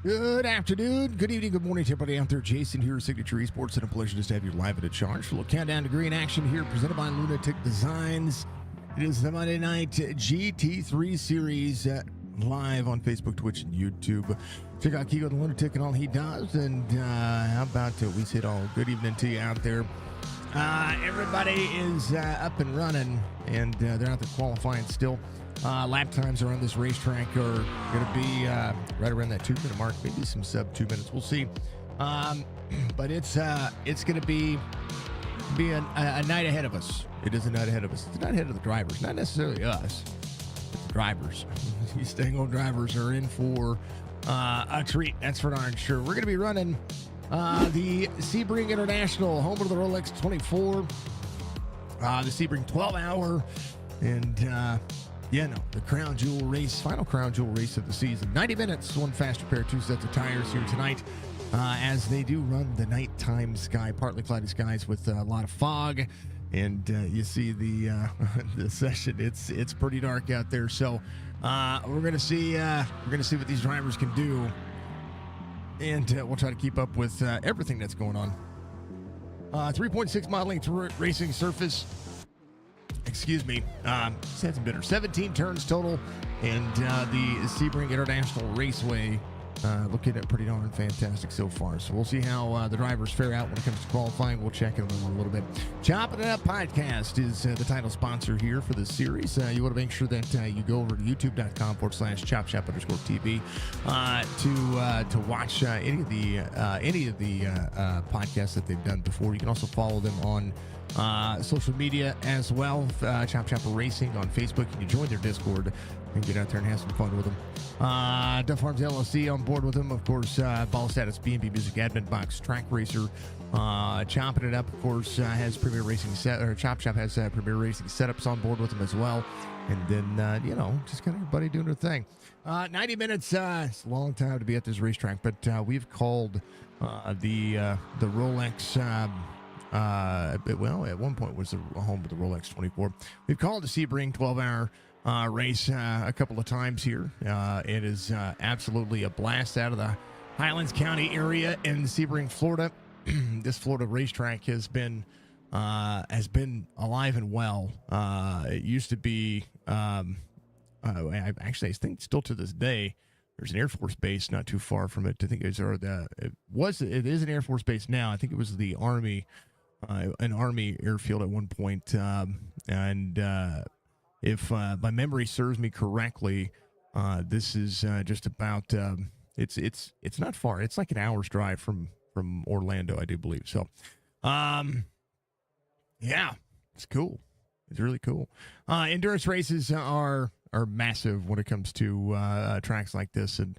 Good afternoon, good evening, good morning to everybody out there. Jason here, Signature Esports, and a pleasure just to have you live at a charge. For a little countdown to green action here, presented by Lunatic Designs. It is the Monday night GT3 series live on Facebook, Twitch, and YouTube. Check out Kiko the Lunatic and all he does. And how about we say it all? Good evening to you out there. Everybody is up and running, and they're out there qualifying still. Lap times around this racetrack are going to be right around that 2-minute mark, maybe some sub 2 minutes. We'll see. But it's going to be a night ahead of us. It is a night ahead of us. It's a night ahead of the drivers, not necessarily us. It's the drivers. These dang old drivers are in for a treat. That's for darn sure. We're going to be running the Sebring International, home of the Rolex 24, the Sebring 12-hour, and the Crown Jewel race, final Crown Jewel race of the season. 90 minutes, one faster pair, two sets of tires here tonight as they do run the nighttime sky, partly cloudy skies with a lot of fog. And you see the session. It's pretty dark out there. So we're gonna see what these drivers can do, and we'll try to keep up with everything that's going on. 3.6 mile length racing surface. Excuse me, had some bitter. 17 turns total, and the Sebring International Raceway looking at pretty darn fantastic so far. So we'll see how the drivers fare out when it comes to qualifying. We'll check in a little bit. Chopp'N Up podcast is the title sponsor here for this series. You want to make sure that you go over to youtube.com/chopchop_TV to watch any of the podcasts that they've done before. You can also follow them on social media as well. Chop Racing on Facebook. You can join their Discord and get out there and have some fun with them. Duff Farms LLC on board with them, of course. Ball Status B&B Music Admin Box Track Racer. Chopp'N It Up, of course, has Premier Racing Chop has Premier Racing setups on board with them as well. And then just kind of everybody doing their thing. 90 minutes. It's a long time to be at this racetrack, but we've called the Rolex. At one point was the home of the Rolex 24. We've called the Sebring 12-hour race a couple of times here. It is absolutely a blast out of the Highlands County area in Sebring, Florida. This Florida racetrack has been alive and well. It used to be, I think still to this day, there's an Air Force base not too far from it. I think it is an Air Force base now. I think it was the Army. An Army airfield at one point, and if my memory serves me correctly, this is just about it's not far. It's like an hour's drive from Orlando, I do believe. So, it's cool. It's really cool. Endurance races are massive when it comes to tracks like this, and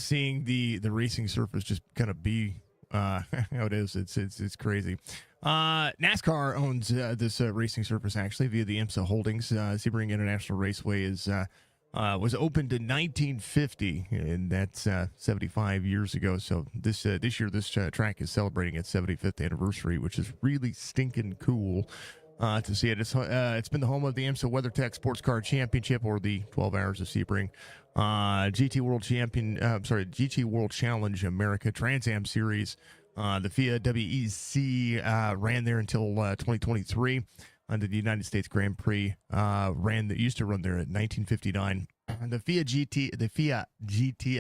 seeing the racing surface just kind of be how it is. It's crazy. NASCAR owns this racing surface actually via the IMSA Holdings. Sebring International Raceway was opened in 1950, and that's 75 years ago. So this year this track is celebrating its 75th anniversary, which is really stinking cool to see it. It's been the home of the IMSA WeatherTech Sports Car Championship, or the 12 Hours of Sebring, GT World Challenge America, Trans Am Series. The FIA WEC ran there until 2023. Under the United States Grand Prix used to run there at 1959. The FIA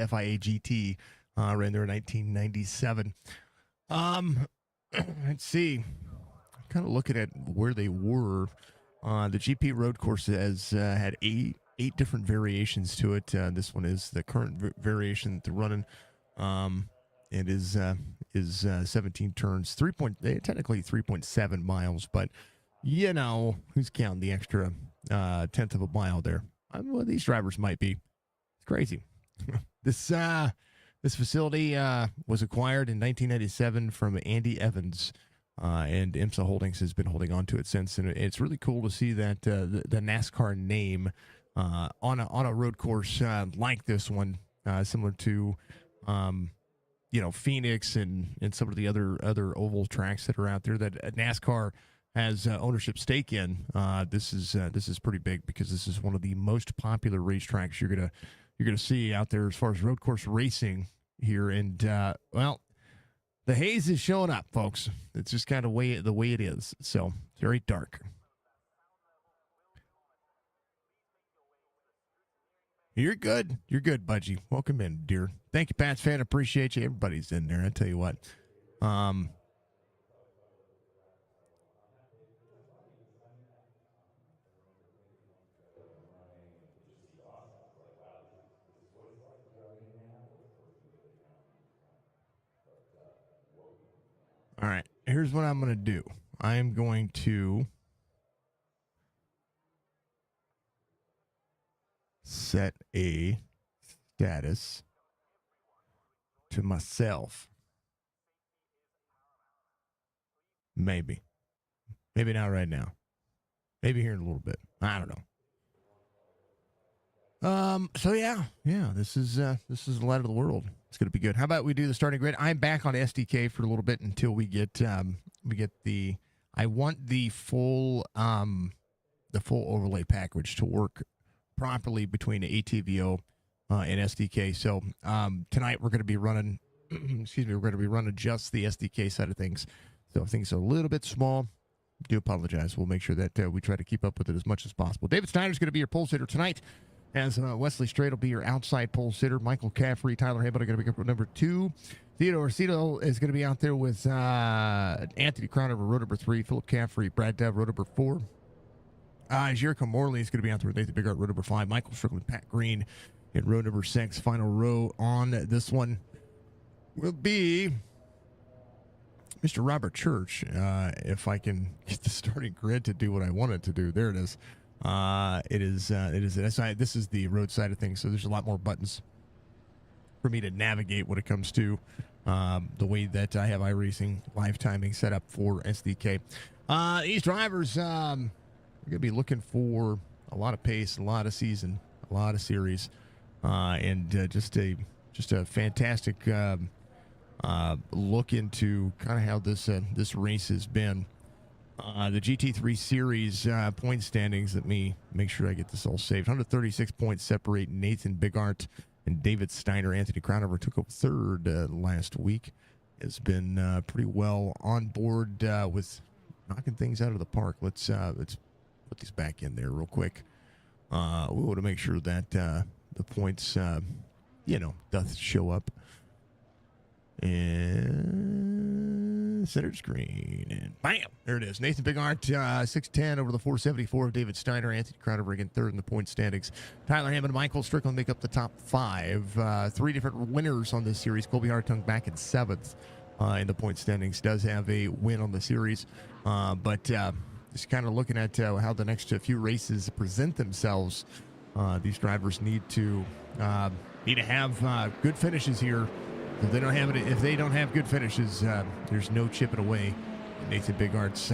FIA GT ran there in 1997. Let's see. Kind of looking at where they were. The GP road course has had eight different variations to it. This one is the current variation that they're running. It is 17 turns, technically 3.7 miles, but who's counting the extra tenth of a mile there? Well, these drivers might be. It's crazy. This facility was acquired in 1997 from Andy Evans, and IMSA Holdings has been holding on to it since. And it's really cool to see that the NASCAR name on a road course like this one, similar to Phoenix and some of the other oval tracks that are out there that NASCAR has ownership stake in. This is pretty big, because this is one of the most popular racetracks you're gonna see out there as far as road course racing here, and well, the haze is showing up, folks. It's just kind of the way it is. So it's very dark. You're good. You're good, Budgie. Welcome in, dear. Thank you, Pats fan. Appreciate you. Everybody's in there. I tell you what. All right. Here's what I'm going to do. I am going to set a status to myself. Maybe. Maybe not right now. Maybe here in a little bit. I don't know. So yeah. This is the light of the world. It's gonna be good. How about we do the starting grid? I'm back on SDK for a little bit until we get the. I want the full overlay package to work properly between ATVO and SDK. So tonight we're going to be running. Excuse me. We're going to be running just the SDK side of things. So if things are a little bit small, do apologize. We'll make sure that we try to keep up with it as much as possible. David Snyder's going to be your pole sitter tonight, as Wesley Strait will be your outside pole sitter. Michael Caffrey, Tyler Habit are going to be up at number 2. Theodore Cito is going to be out there with Anthony Crown over row number 3. Philip Caffrey, Brad Dev, row number 4. Jericho Morley is going to be out there with Nathan Bigart, row number 5. Michael Strickland, Pat Green in row number 6. Final row on this one will be Mr. Robert Church, if I can get the starting grid to do what I want it to do. There it is. It is this is the road side of things, so there's a lot more buttons for me to navigate when it comes to the way that I have iRacing live timing set up for SDK. These drivers are going to be looking for a lot of pace, a lot of season, a lot of series, and just a fantastic look into kind of how this race has been. The GT3 Series point standings. Let me make sure I get this all saved. 136 points separate Nathan Bigart and David Steiner. Anthony Crownover took up third last week. Has been pretty well on board with knocking things out of the park. Let's put these back in there real quick. We want to make sure that the points, doth show up. And center screen, and bam, there it is. Nathan Bigart, 6'10" over the 474 of David Steiner. Anthony Crowder again third in the point standings. Tyler Hammond and Michael Strickland make up the top 5. 3 different winners on this series. Colby Hartung back in 7th in the point standings. Does have a win on the series, but just kind of looking at how the next few races present themselves. These drivers need to have good finishes here. If they don't have good finishes, there's no chipping away Nathan Bigart's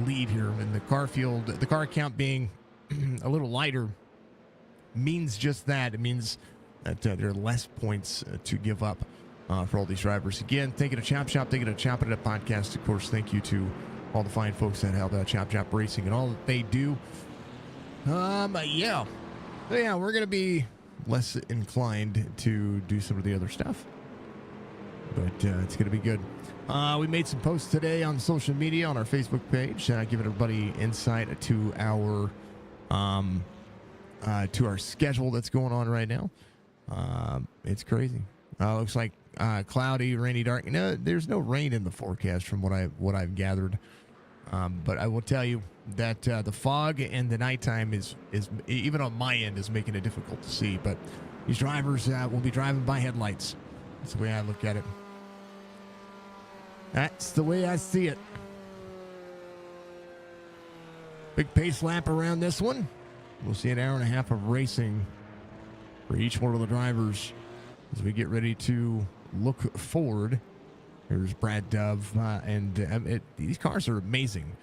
lead here in the car field. The car count being a little lighter means just that. It means that there are less points to give up for all these drivers. Again, thank you to Chop Shop, thank you to Chop It Up Podcast. Of course, thank you to all the fine folks that help out Chop Shop Racing and all that they do. We're going to be less inclined to do some of the other stuff. But it's going to be good. We made some posts today on social media on our Facebook page, giving everybody insight to our schedule that's going on right now. It's crazy. Looks like cloudy, rainy, dark. No, there's no rain in the forecast from what I've gathered. But I will tell you that the fog and the nighttime is even on my end is making it difficult to see. But these drivers will be driving by headlights. That's the way I look at it. That's the way I see it. Big pace lap around this one. We'll see an hour and a half of racing for each one of the drivers as we get ready to look forward. Here's Brad Dove, and these cars are amazing.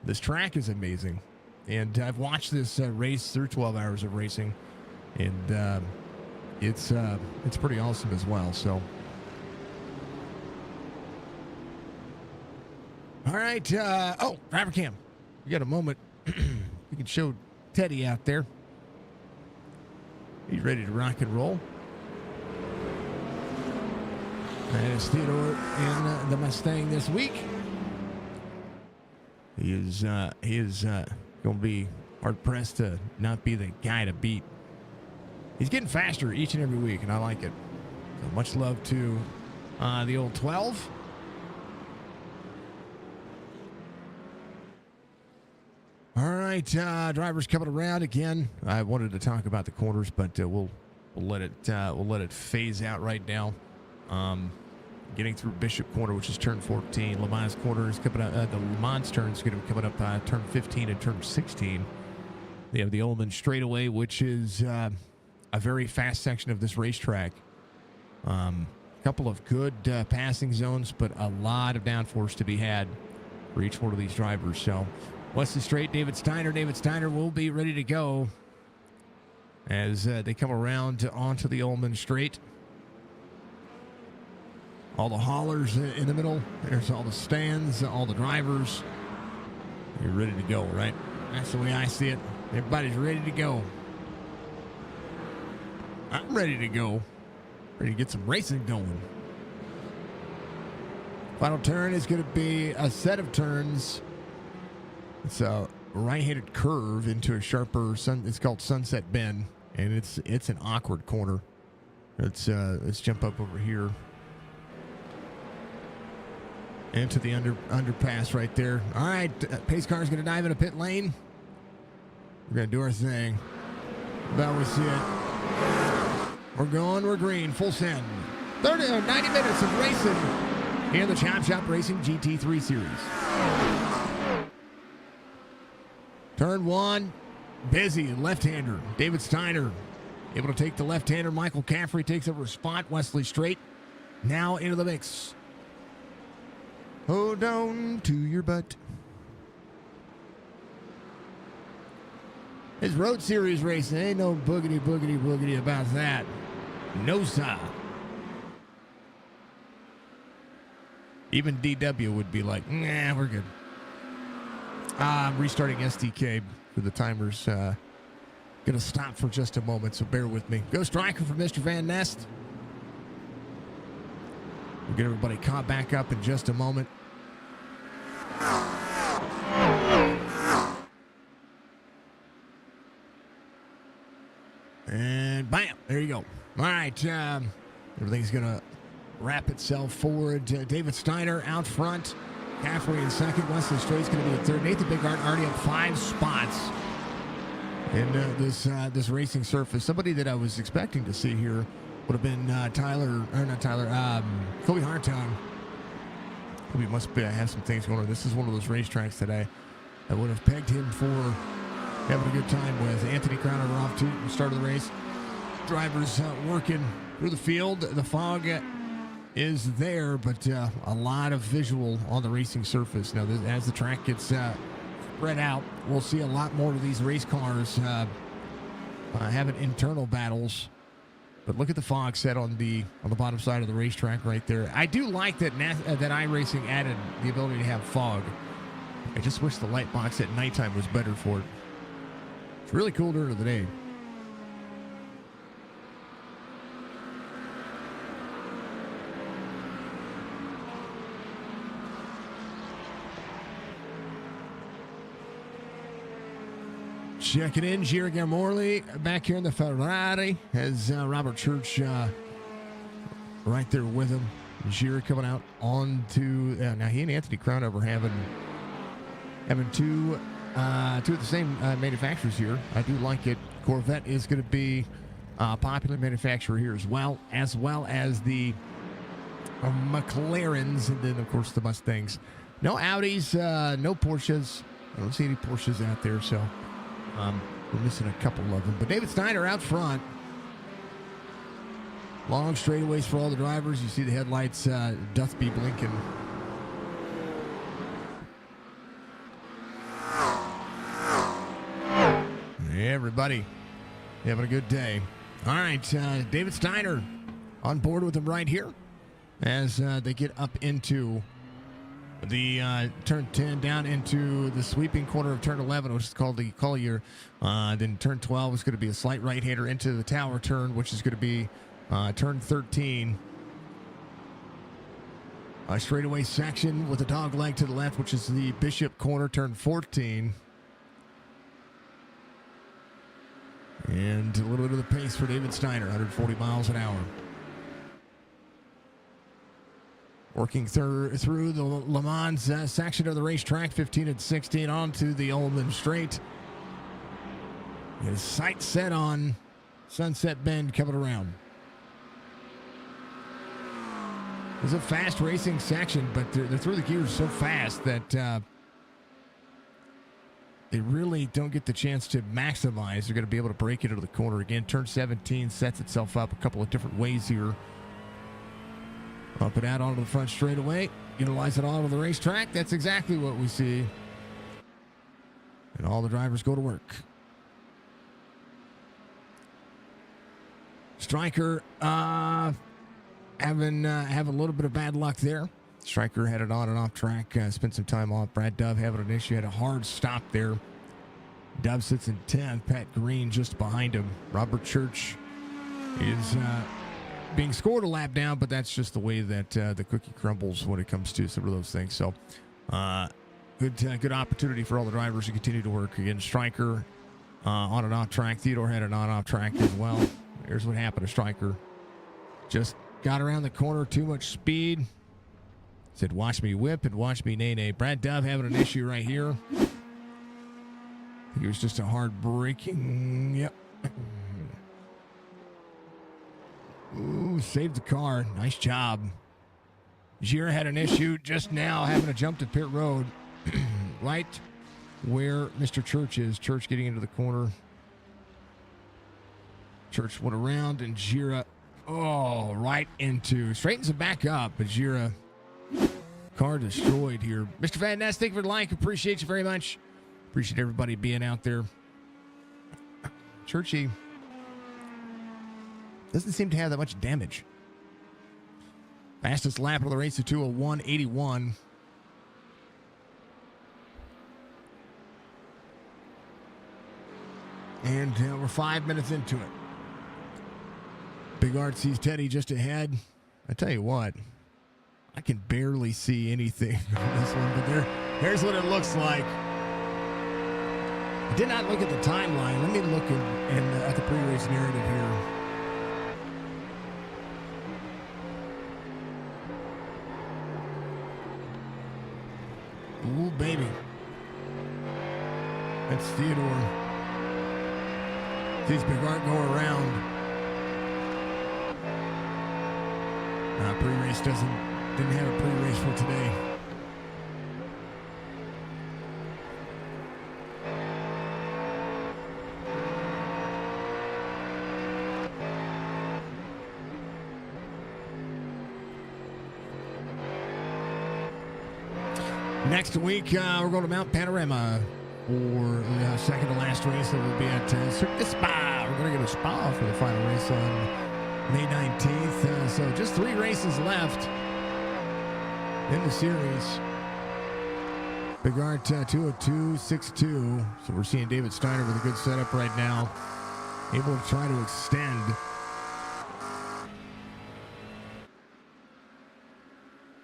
This track is amazing. And I've watched this race through 12 hours of racing, and it's pretty awesome as well. So, all right. Driver cam. We got a moment. We can show Teddy out there. He's ready to rock and roll. That is Theodore in the Mustang this week. He is going to be hard pressed to not be the guy to beat. He's getting faster each and every week, and I like it. So much love to the old 12. All right, drivers coming around again. I wanted to talk about the corners, but we'll let it phase out right now. Getting through Bishop Corner, which is turn 14. Le Mans Corner is coming up. The Le Mans turn is going to be coming up turn 15 and turn 16. They have the Ullman straightaway, which is a very fast section of this racetrack. A couple of good passing zones, but a lot of downforce to be had for each one of these drivers. So Wesley Straight, David Steiner. David Steiner will be ready to go as they come around onto the Ullman Straight. All the haulers in the middle. There's all the stands, all the drivers. You're ready to go, right? That's the way I see it. Everybody's ready to go. I'm ready to go. Ready to get some racing going. Final turn is going to be a set of turns. It's a right-handed curve into a sharper it's called Sunset Bend, and it's an awkward corner. Let's jump up over here into the underpass right there. All right, pace car is going to dive into pit lane. We're going to do our thing. That was it. We're going. We're green. Full send. 90 minutes of racing here in the Chop Racing GT3 Series. Turn 1. Busy. Left-hander. David Steiner able to take the left-hander. Michael Caffrey takes over a spot. Wesley Straight now into the mix. Hold on to your butt. It's Road Series racing. Ain't no boogity about that. No, sir. Even DW would be like, nah, we're good. I'm restarting SDK for the timers. Gonna stop for just a moment, so bear with me. Go striker for Mr. Van Nest. We'll get everybody caught back up in just a moment. And bam, there you go. All right, everything's going to wrap itself forward. David Steiner out front. Caffrey in second. Wesley Straight's going to be in third. Nathan Bigart already up 5 spots in this racing surface. Somebody that I was expecting to see here would have been Kobe Hartong. Kobe must have some things going on. This is one of those racetracks that I would have pegged him for having a good time with. Anthony Crowner off to the start of the race. Drivers working through the field. The fog is there, but a lot of visual on the racing surface. Now, as the track gets spread out, we'll see a lot more of these race cars having internal battles. But look at the fog set on the bottom side of the racetrack right there. I do like that that iRacing added the ability to have fog. I just wish the light box at nighttime was better for it. It's really cool during the day. Checking in, Giro Morley back here in the Ferrari has Robert Church right there with him. Giro coming out onto now he and Anthony Crownover having two of the same manufacturers here. I do like it. Corvette is going to be a popular manufacturer here as well as the McLarens, and then of course the Mustangs. No Audis, no Porsches. I don't see any Porsches out there, so we're missing a couple of them. But David Steiner out front. Long straightaways for all the drivers. You see the headlights doth be blinking. Everybody having a good day. All right, David Steiner on board with him right here as they get up into the turn 10 down into the sweeping corner of turn 11, which is called the Collier. Then turn 12 is going to be a slight right-hander into the tower turn, which is going to be turn 13. A straightaway section with a dog leg to the left, which is the Bishop corner, turn 14. And a little bit of the pace for David Steiner, 140 miles an hour. Working through the Le Mans section of the racetrack, 15 and 16, onto the Ullman Straight. His sights set on Sunset Bend coming around. It's a fast racing section, but they're through the gears so fast that they really don't get the chance to maximize. They're going to be able to break it into the corner again. Turn 17 sets itself up a couple of different ways here. Up and out onto the front straightaway. Utilize it all over the racetrack. That's exactly what we see. And all the drivers go to work. Stryker having a little bit of bad luck there. Stryker had it on and off track. Spent some time off. Brad Dove having an issue. Had a hard stop there. Dove sits in 10th. Pat Green just behind him. Robert Church is being scored a lap down, but that's just the way that the cookie crumbles when it comes to some of those things. So good opportunity for all the drivers to continue to work. Again, Stryker on and off track. Theodore had it on and off track as well. Here's what happened to Stryker. Just got around the corner, too much speed. Said, watch me whip and watch me nay-nay. Brad Dove having an issue right here. I think it was just a hard braking. Yep. Ooh, saved the car. Nice job. Gira had an issue just now, having to jump to pit road. Right where Mr. Church is. Church getting into the corner. Church went around, and Gira, right into. Straightens it back up, but Gira, car destroyed here. Mr. Van Ness, thank you for the like. Appreciate you very much. Appreciate everybody being out there. Churchy doesn't seem to have that much damage. Fastest lap of the race, a 2:01.81. And we're 5 minutes into it. Big Art sees Teddy just ahead. I tell you what, I can barely see anything on this one, but here's what it looks like. I did not look at the timeline. Let me look at the pre-race narrative here. Ooh, baby. That's Theodore. Sees Big Art go around. Pre-race didn't have a pre-race for today. Next week, we're going to Mount Panorama for the second to last race. That will be at Cirque du Spa. We're going to go to Spa for the final race on May 19th. So just 3 races left in the series. Big Art 202.62. So we're seeing David Steiner with a good setup right now. Able to try to extend.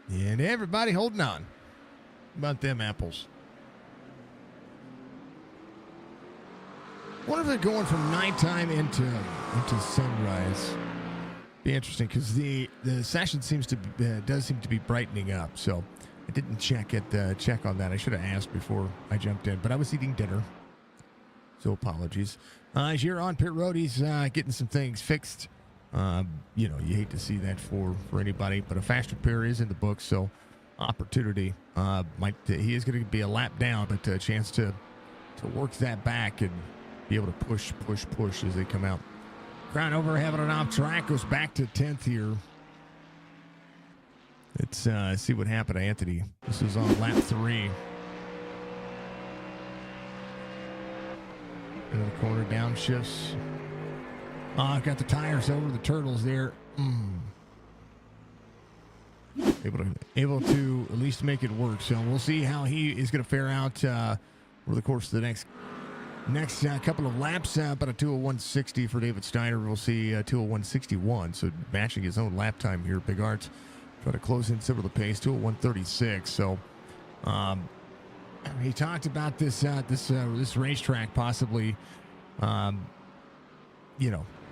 And everybody holding on. About them apples. Wonder if they're going from nighttime into sunrise. Be interesting because the session does seem to be brightening up. So I didn't check on that. I should have asked before I jumped in, but I was eating dinner. So apologies. As you're on pit road, he's getting some things fixed. You hate to see that for anybody, but a fast repair is in the book, so opportunity. He is going to be a lap down, but a chance to work that back and be able to push as they come out. Crown over, having an off track, goes back to 10th here. Let's see what happened to Anthony. This is on lap 3. Into the corner, downshifts. Got the tires over the turtles there. Able to at least make it work. So we'll see how he is going to fare out over the course of the next couple of laps. About a 2:01.60 for David Steiner. We'll see 2:01.61. So matching his own lap time here. Big Arts Try to close in some of the pace to a 136. So he talked about this racetrack possibly,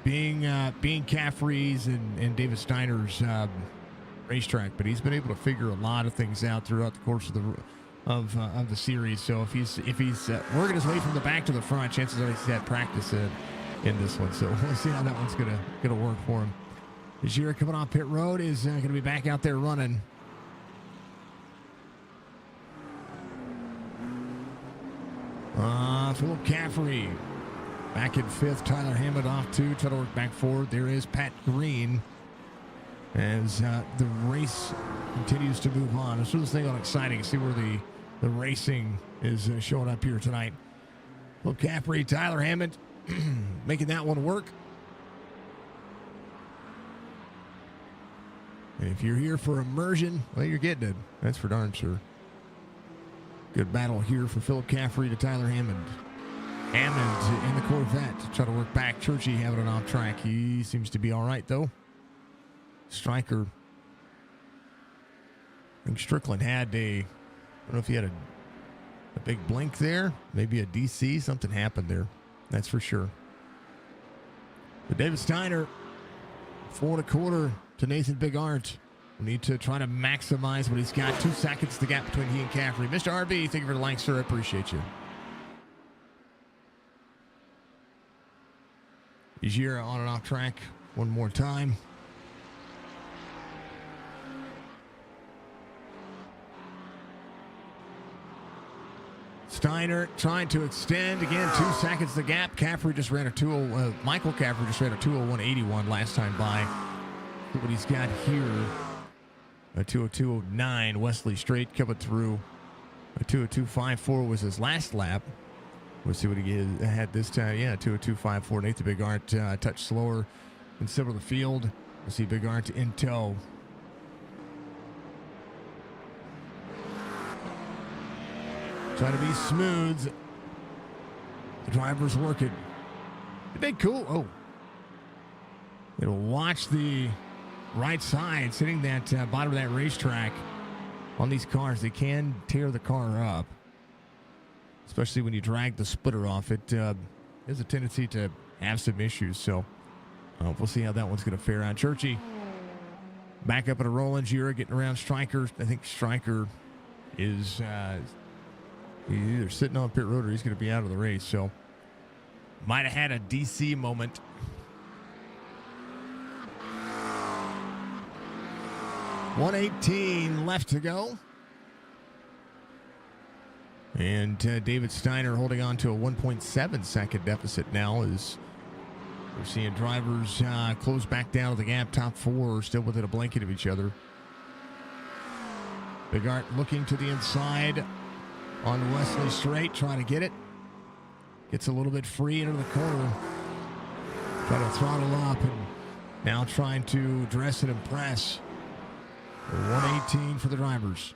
being Caffrey's and David Steiner's racetrack, but he's been able to figure a lot of things out throughout the course of the series. So if he's working his way from the back to the front, chances are he's had practice in this one. So we'll see how that one's gonna work for him. Jira coming off pit road is going to be back out there running. Philip Caffrey back in fifth. Tyler Hammond off two. Try to work back forward. There is Pat Green as the race continues to move on. This was thing on exciting. See where the racing is showing up here tonight. Philip Caffrey, Tyler Hammond making that one work. And if you're here for immersion, well, you're getting it. That's for darn sure. Good battle here for Philip Caffrey to Tyler Hammond. Hammond in the Corvette to try to work back. Churchy having it off track. He seems to be all right, though. Stryker. I think Strickland had I don't know if he had a big blink there. Maybe a DC. Something happened there. That's for sure. But David Steiner, 4 1/4 to Nathan Bigart. We need to try to maximize what he's got. 2 seconds the gap between he and Caffrey. Mr. RB, thank you for the like, sir. I appreciate you. Ijira on and off track one more time. Steiner trying to extend again. 2 seconds the gap. Caffrey just ran a Michael Caffrey just ran a 2:01.81 last time by. Look what he's got here. A 2:02.09. Wesley Straight coming through. A 2:02.54 was his last lap. We'll see what he had this time. Yeah, 2:02.54. Nathan Bigart a touch slower in center of the field. We'll see Bigart in tow. Trying to be smooth. The driver's working. Isn't that cool? Oh. It'll watch the right side, sitting that bottom of that racetrack on these cars. They can tear the car up, especially when you drag the splitter off. It has a tendency to have some issues. So we'll see how that one's going to fare out. Churchy back up at a rolling. Jira getting around Stryker. I think Stryker is he's either sitting on pit road or he's going to be out of the race. So might have had a DC moment. .118 left to go. And David Steiner holding on to a 1.7 second deficit now as we're seeing drivers close back down to the gap. Top 4 still within a blanket of each other. Bigart looking to the inside on Wesley Straight, trying to get it. Gets a little bit free into the corner. Trying to throttle up and now trying to dress and impress. 118 for the drivers.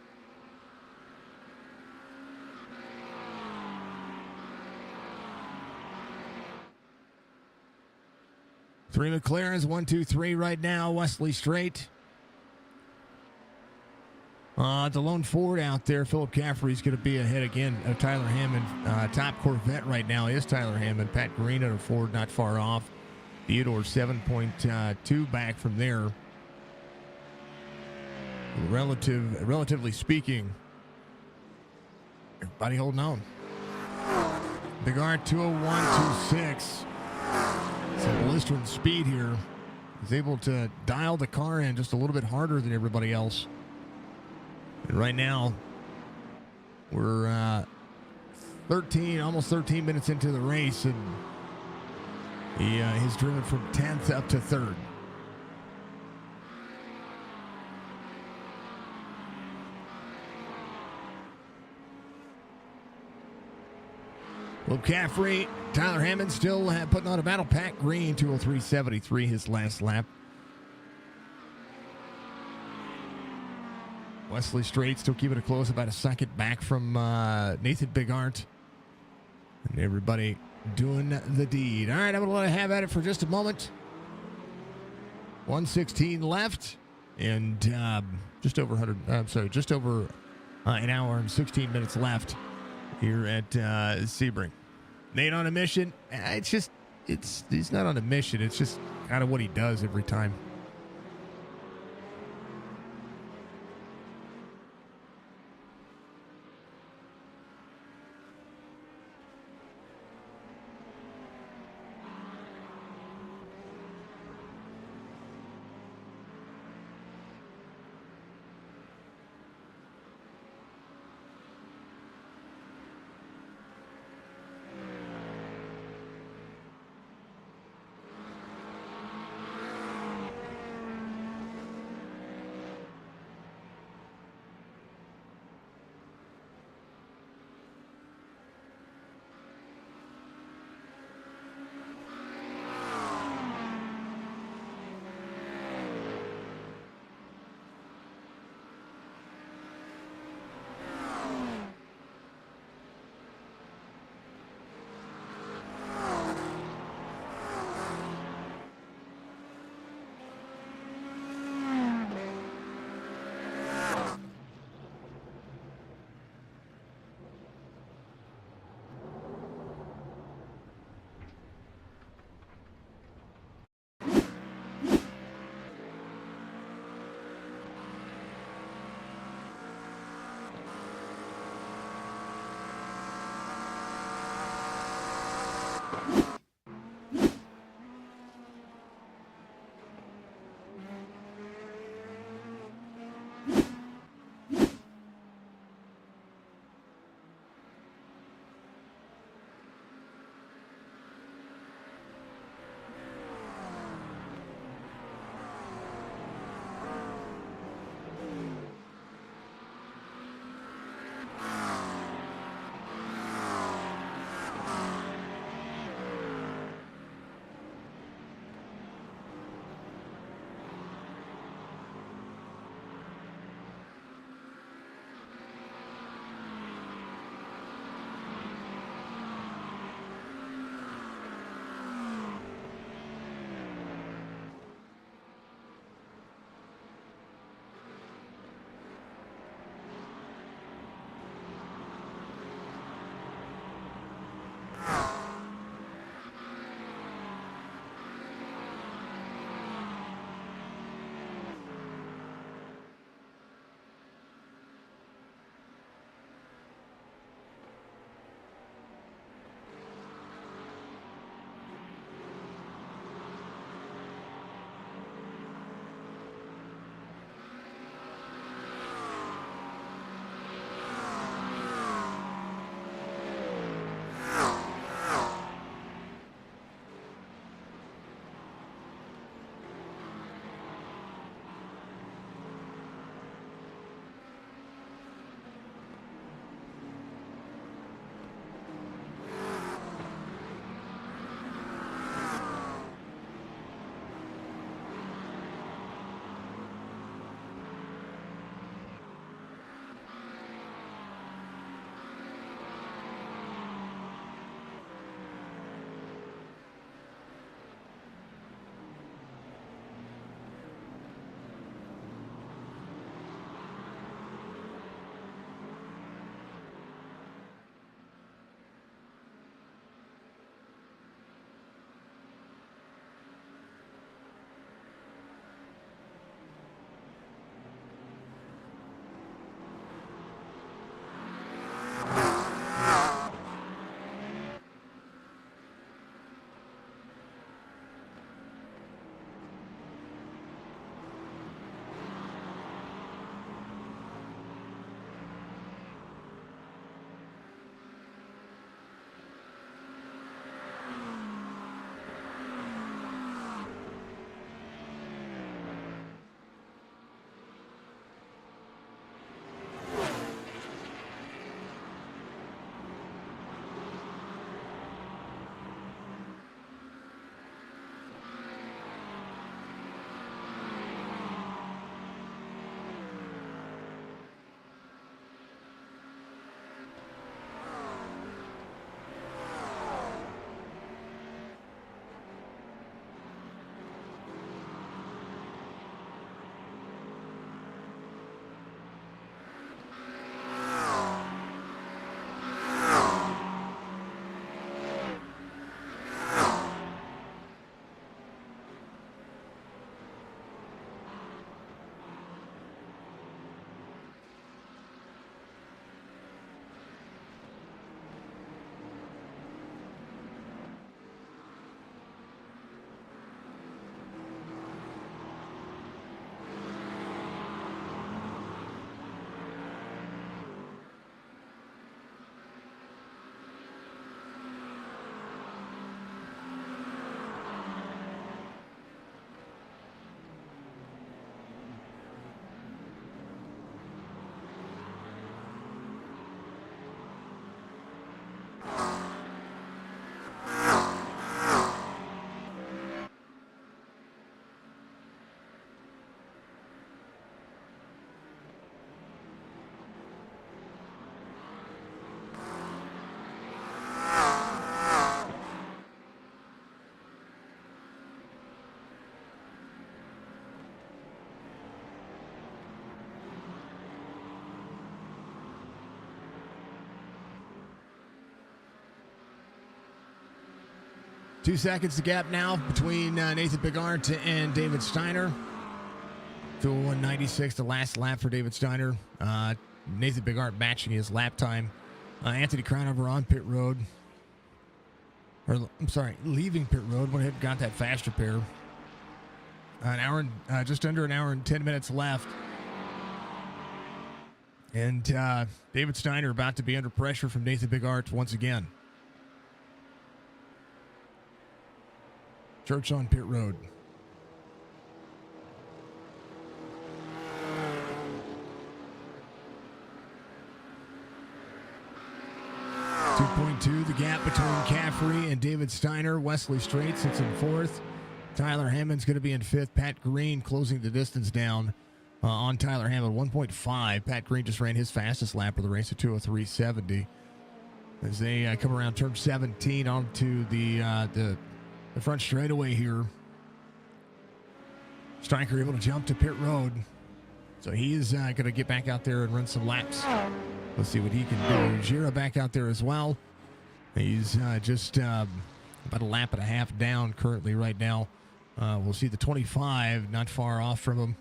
Three McLarens, 1, 2, 3 right now. Wesley Straight. The lone Ford out there. Philip Caffrey's going to be ahead again of Tyler Hammond. Top Corvette right now is Tyler Hammond. Pat Green on a Ford not far off. Theodore 7.2 back from there. Relatively speaking, everybody holding on. Bigart 2:01.26. Some blistering speed here. He's able to dial the car in just a little bit harder than everybody else. And right now, we're almost 13 minutes into the race, and he's driven from 10th up to 3rd. Will Caffrey, Tyler Hammond still putting on a battle. Pat Green, 2:03.73, his last lap. Wesley Straight still keeping it close, about a second back from Nathan Bigart. And everybody doing the deed. All right, I'm going to let it have at it for just a moment. 1:16 left. and just over 100. I'm sorry, just over an hour and 16 minutes left here at Sebring. Nate on a mission. He's not on a mission. It's just kind of what he does every time. 2 seconds the gap now between Nathan Bigart and David Steiner. 2:01.96 the last lap for David Steiner. Nathan Bigart matching his lap time. Anthony Crownover on pit road. Or, I'm sorry, leaving pit road. Went ahead and got that fast repair. Just under an hour and 10 minutes left. And David Steiner about to be under pressure from Nathan Bigart once again. Church on pit road. .2 the gap between Caffrey and David Steiner. Wesley Strait sits in fourth. Tyler Hammond's going to be in fifth. Pat Green closing the distance down on Tyler Hammond. 1.5. Pat Green just ran his fastest lap of the race at 2:03.70. As they come around turn 17 onto the front straightaway here. Stryker able to jump to pit road. So he is going to get back out there and run some laps. Let's see what he can do. Gira back out there as well. He's just about a lap and a half down currently right now. We'll see the 25 not far off from him.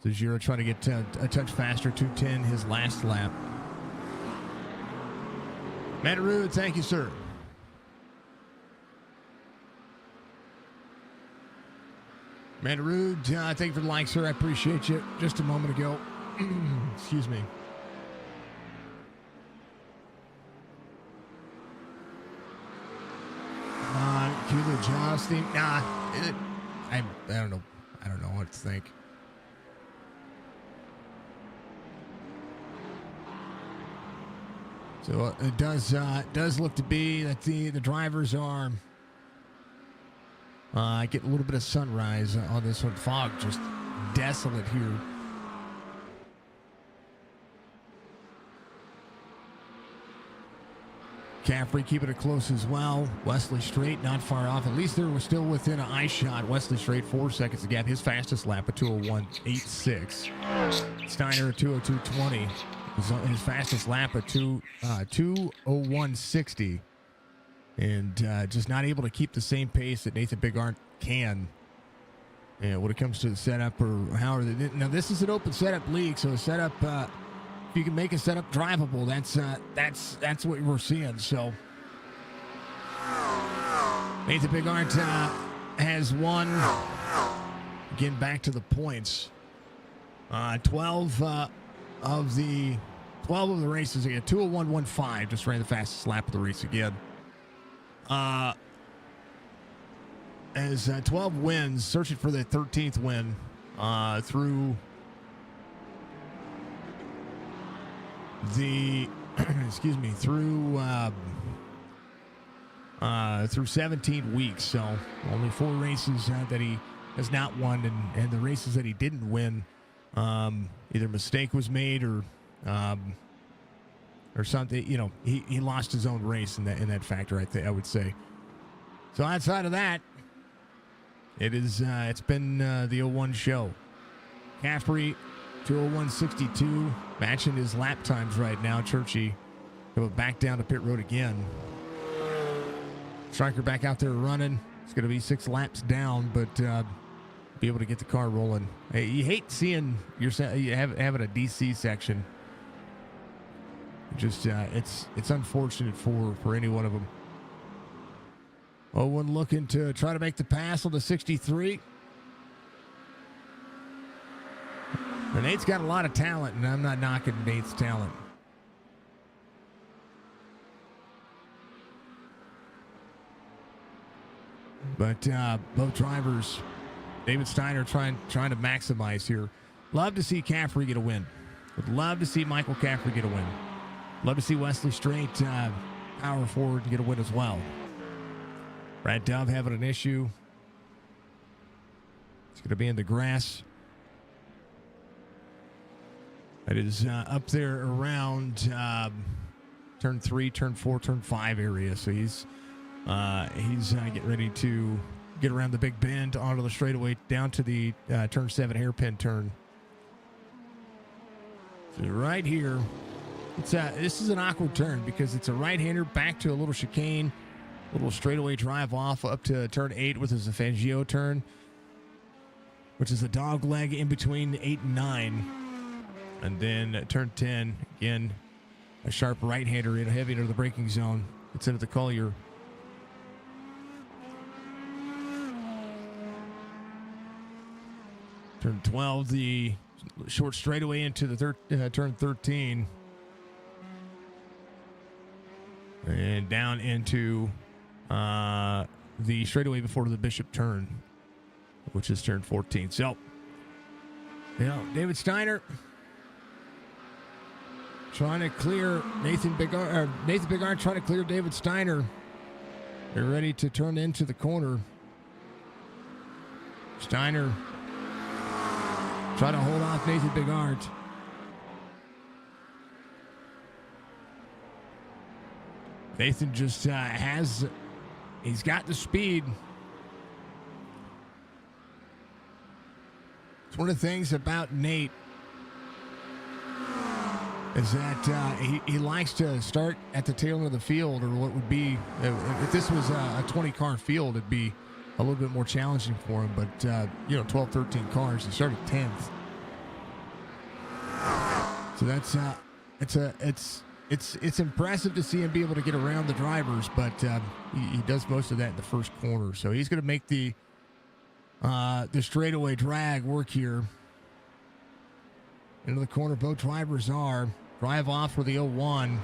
So Gira trying to get a touch faster. 2:10 his last lap. Matt Rude, thank you, sir. Matt Rude, thank you for the like, sir. I appreciate you. Just a moment ago. Excuse me. Cue the Jaws theme. I don't know. I don't know what to think. So it does look to be that the drivers are getting a little bit of sunrise on this one. Fog just desolate here. Caffrey keeping it close as well. Wesley Strait not far off. At least they were still within an eye shot. Wesley Strait 4 seconds to gap. His fastest lap at 2:01.86. Steiner at 2:02.20. His fastest lap at 2:01.60. And just not able to keep the same pace that Nathan Bigart can. And when it comes to the setup or how are they. Now, this is an open setup league, so a setup. If you can make a setup drivable, that's what we're seeing. So Nathan Bigart has won. Again, back to the points. 12 of the races again. 2:01.15 just ran the fastest lap of the race again. As 12 wins, searching for the 13th win through. Through 17 weeks. So only 4 races that he has not won, and the races that he didn't win, either mistake was made or something. You know, he lost his own race in that factor. I would say. So outside of that, it's been the 01 show. Caffrey 2:01.62, matching his lap times right now. Churchy going back down to pit road again. Stryker back out there running. It's going to be 6 laps down, but be able to get the car rolling. Hey, you hate seeing you having a DC section. Just it's unfortunate for any one of them. Owen looking to try to make the pass on the 63. And Nate's got a lot of talent, and I'm not knocking Nate's talent. But both drivers, David Steiner trying to maximize here. Love to see Caffrey get a win. Would love to see Michael Caffrey get a win. Love to see Wesley Strait power forward and get a win as well. Brad Dove having an issue. It's going to be in the grass. It is up there around turn 3, turn 4, turn 5 area. So he's getting ready to get around the big bend onto the straightaway down to the turn 7 hairpin turn. So right here, this is an awkward turn because it's a right-hander back to a little chicane. Little straightaway drive off up to turn 8 with his Fangio turn, which is a dog leg in between 8 and 9. And then turn 10, again, a sharp right-hander in, heavy into the braking zone. It's into the Collier. Turn 12, the short straightaway into the turn 13. And down into the straightaway before the Bishop turn, which is turn 14. So, David Steiner trying to clear Nathan Bigard trying to clear David Steiner. They're ready to turn into the corner. Steiner trying to hold off Nathan Bigard. Nathan just he's got the speed. It's one of the things about Nate is that he likes to start at the tail end of the field, or what would be, if this was a 20-car field, it'd be a little bit more challenging for him. But, 12, 13 cars, he started 10th. So it's impressive to see him be able to get around the drivers, but he does most of that in the first corner. So he's going to make the straightaway drag work here. Into the corner, both drivers are. Drive off for the 01.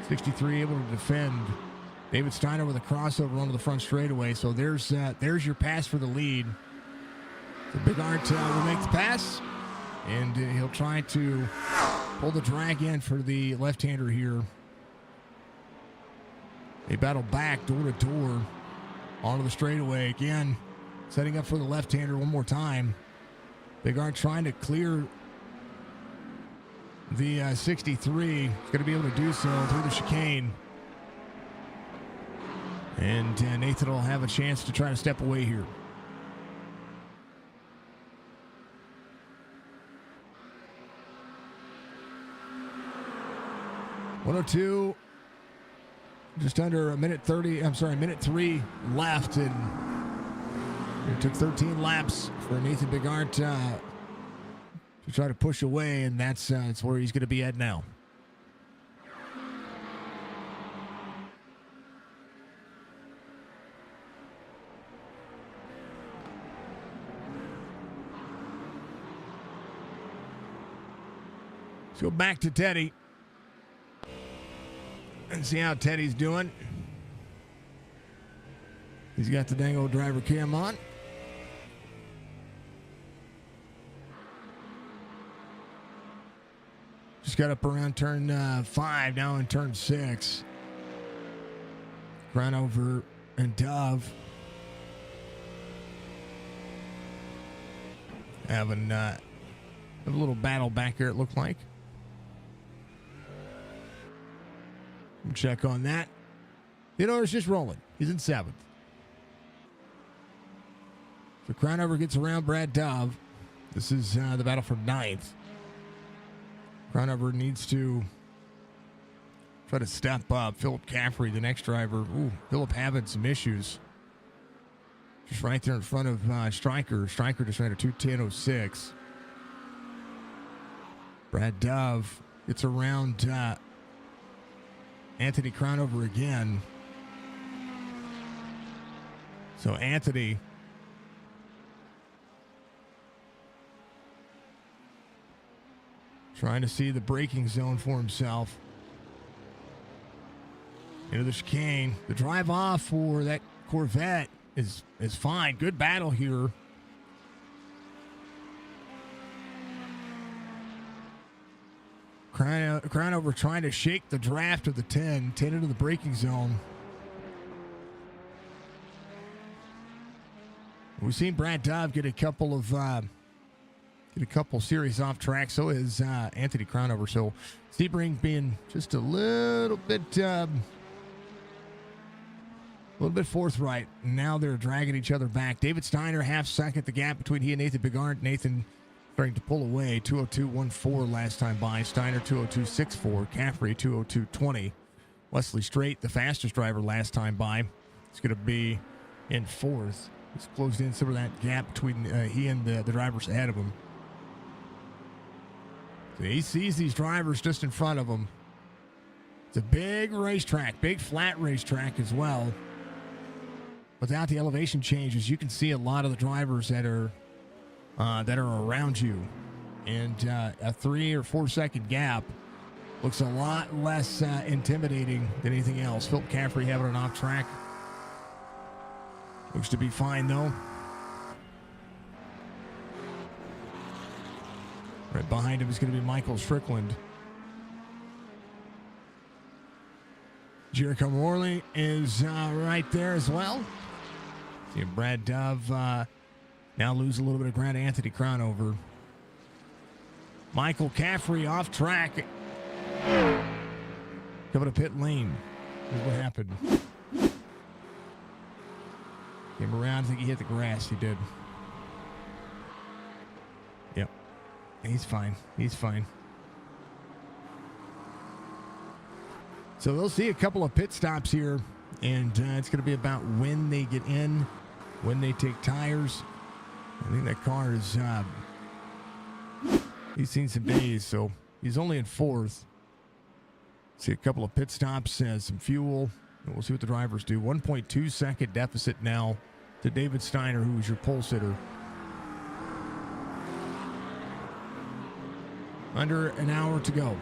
63 able to defend. David Steiner with a crossover onto the front straightaway. So there's your pass for the lead. So Bigart will make the pass, and he'll try to pull the drag in for the left-hander here. They battle back door to door onto the straightaway again, setting up for the left-hander one more time. Bigart trying to clear the 63. He's going to be able to do so through the chicane. And Nathan will have a chance to try to step away here. .102, just under a minute 30. I'm sorry, minute 3 left, and it took 13 laps for Nathan Bigart to try to push away, and that's where he's going to be at now. Let's go back to Teddy and see how Teddy's doing. He's got the dang old driver cam on. Just got up around turn 5, now in turn 6. Crownover and Dove having a little battle back here, it looked like. Check on that. It's just rolling. He's in 7th. So Crownover gets around Brad Dove. This is the battle for 9th. Crownover needs to try to step up. Philip Caffrey, the next driver. Ooh, Philip having some issues. Just right there in front of Stryker. Stryker just ran a 2:10.06. Brad Dove gets around Anthony Crownover again. So Anthony trying to see the braking zone for himself. Into the chicane. The drive off for that Corvette is fine. Good battle here. Crownover trying to shake the draft of the 10 into the braking zone. We've seen Brad Dove get a couple series off track. So is Anthony Crownover. So Sebring being just a little bit forthright. Now they're dragging each other back. David Steiner half second, the gap between he and Nathan Bigard. Nathan starting to pull away. 2:02.14 last time by. Steiner 2:02.64. Caffrey 2:02.20. Wesley Straight, the fastest driver last time by. He's going to be in 4th. He's closed in some of that gap between he and the drivers ahead of him. So he sees these drivers just in front of him. It's a big racetrack, big flat racetrack as well. Without the elevation changes, you can see a lot of the drivers that are around you. And a 3 or 4 second gap looks a lot less intimidating than anything else. Philip Caffrey having an off track. Looks to be fine, though. Right behind him is going to be Michael Strickland. Jericho Morley is right there as well. See Brad Dove now lose a little bit of ground to Anthony Crownover. Michael Caffrey off track. Coming to pit lane. Here's what happened. Came around, I think he hit the grass. He did. Yep. He's fine. He's fine. So they'll see a couple of pit stops here, and it's going to be about when they get in, when they take tires. I think that car is, he's seen some days, so he's only in 4th. See a couple of pit stops, some fuel, and we'll see what the drivers do. 1.2 second deficit now to David Steiner, who is your pole sitter. Under an hour to go.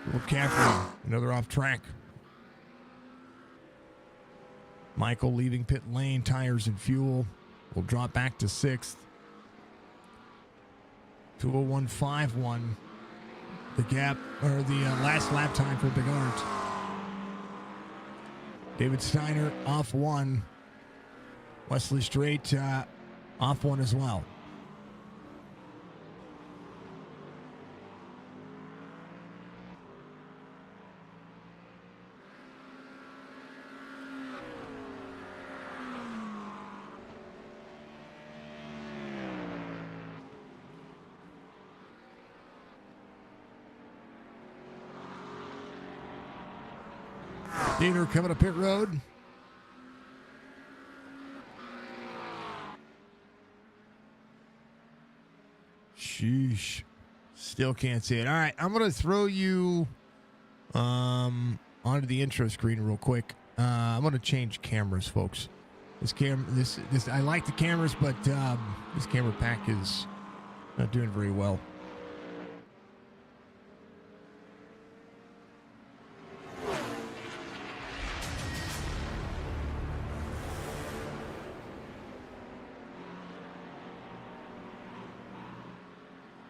Philip Caffrey, another off track. Michael leaving pit lane, tires and fuel. Will drop back to 6th. 2:01.51. The gap, or the last lap time for Bigard. David Steiner off 1. Wesley Straight off 1 as well. Dieter coming to pit road. Sheesh. Still can't see it. All right, I'm going to throw you onto the intro screen real quick. I'm going to change cameras, folks. This I like the cameras, but this camera pack is not doing very well.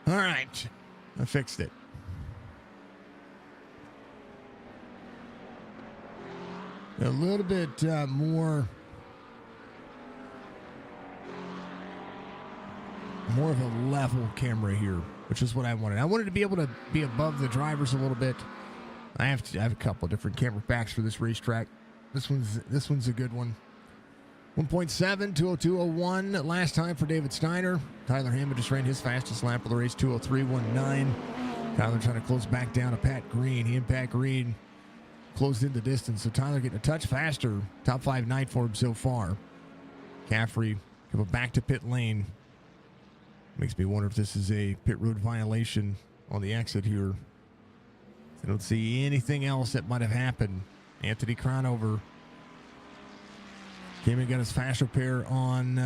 All right, I fixed it. A little bit more of a level camera here, which is what I wanted. I wanted to be able to be above the drivers a little bit. I have a couple of different camera packs for this racetrack. This one's a good one. 1.7, 2:02.01 last time for David Steiner. Tyler Hammond just ran his fastest lap of the race, 2:03.19. Tyler trying to close back down to Pat Green. He and Pat Green closed in the distance, so Tyler getting a touch faster. Top 5 night for him so far. Caffrey coming back to pit lane. Makes me wonder if this is a pit road violation on the exit here. I don't see anything else that might have happened. Anthony Crownover came and got his fast repair on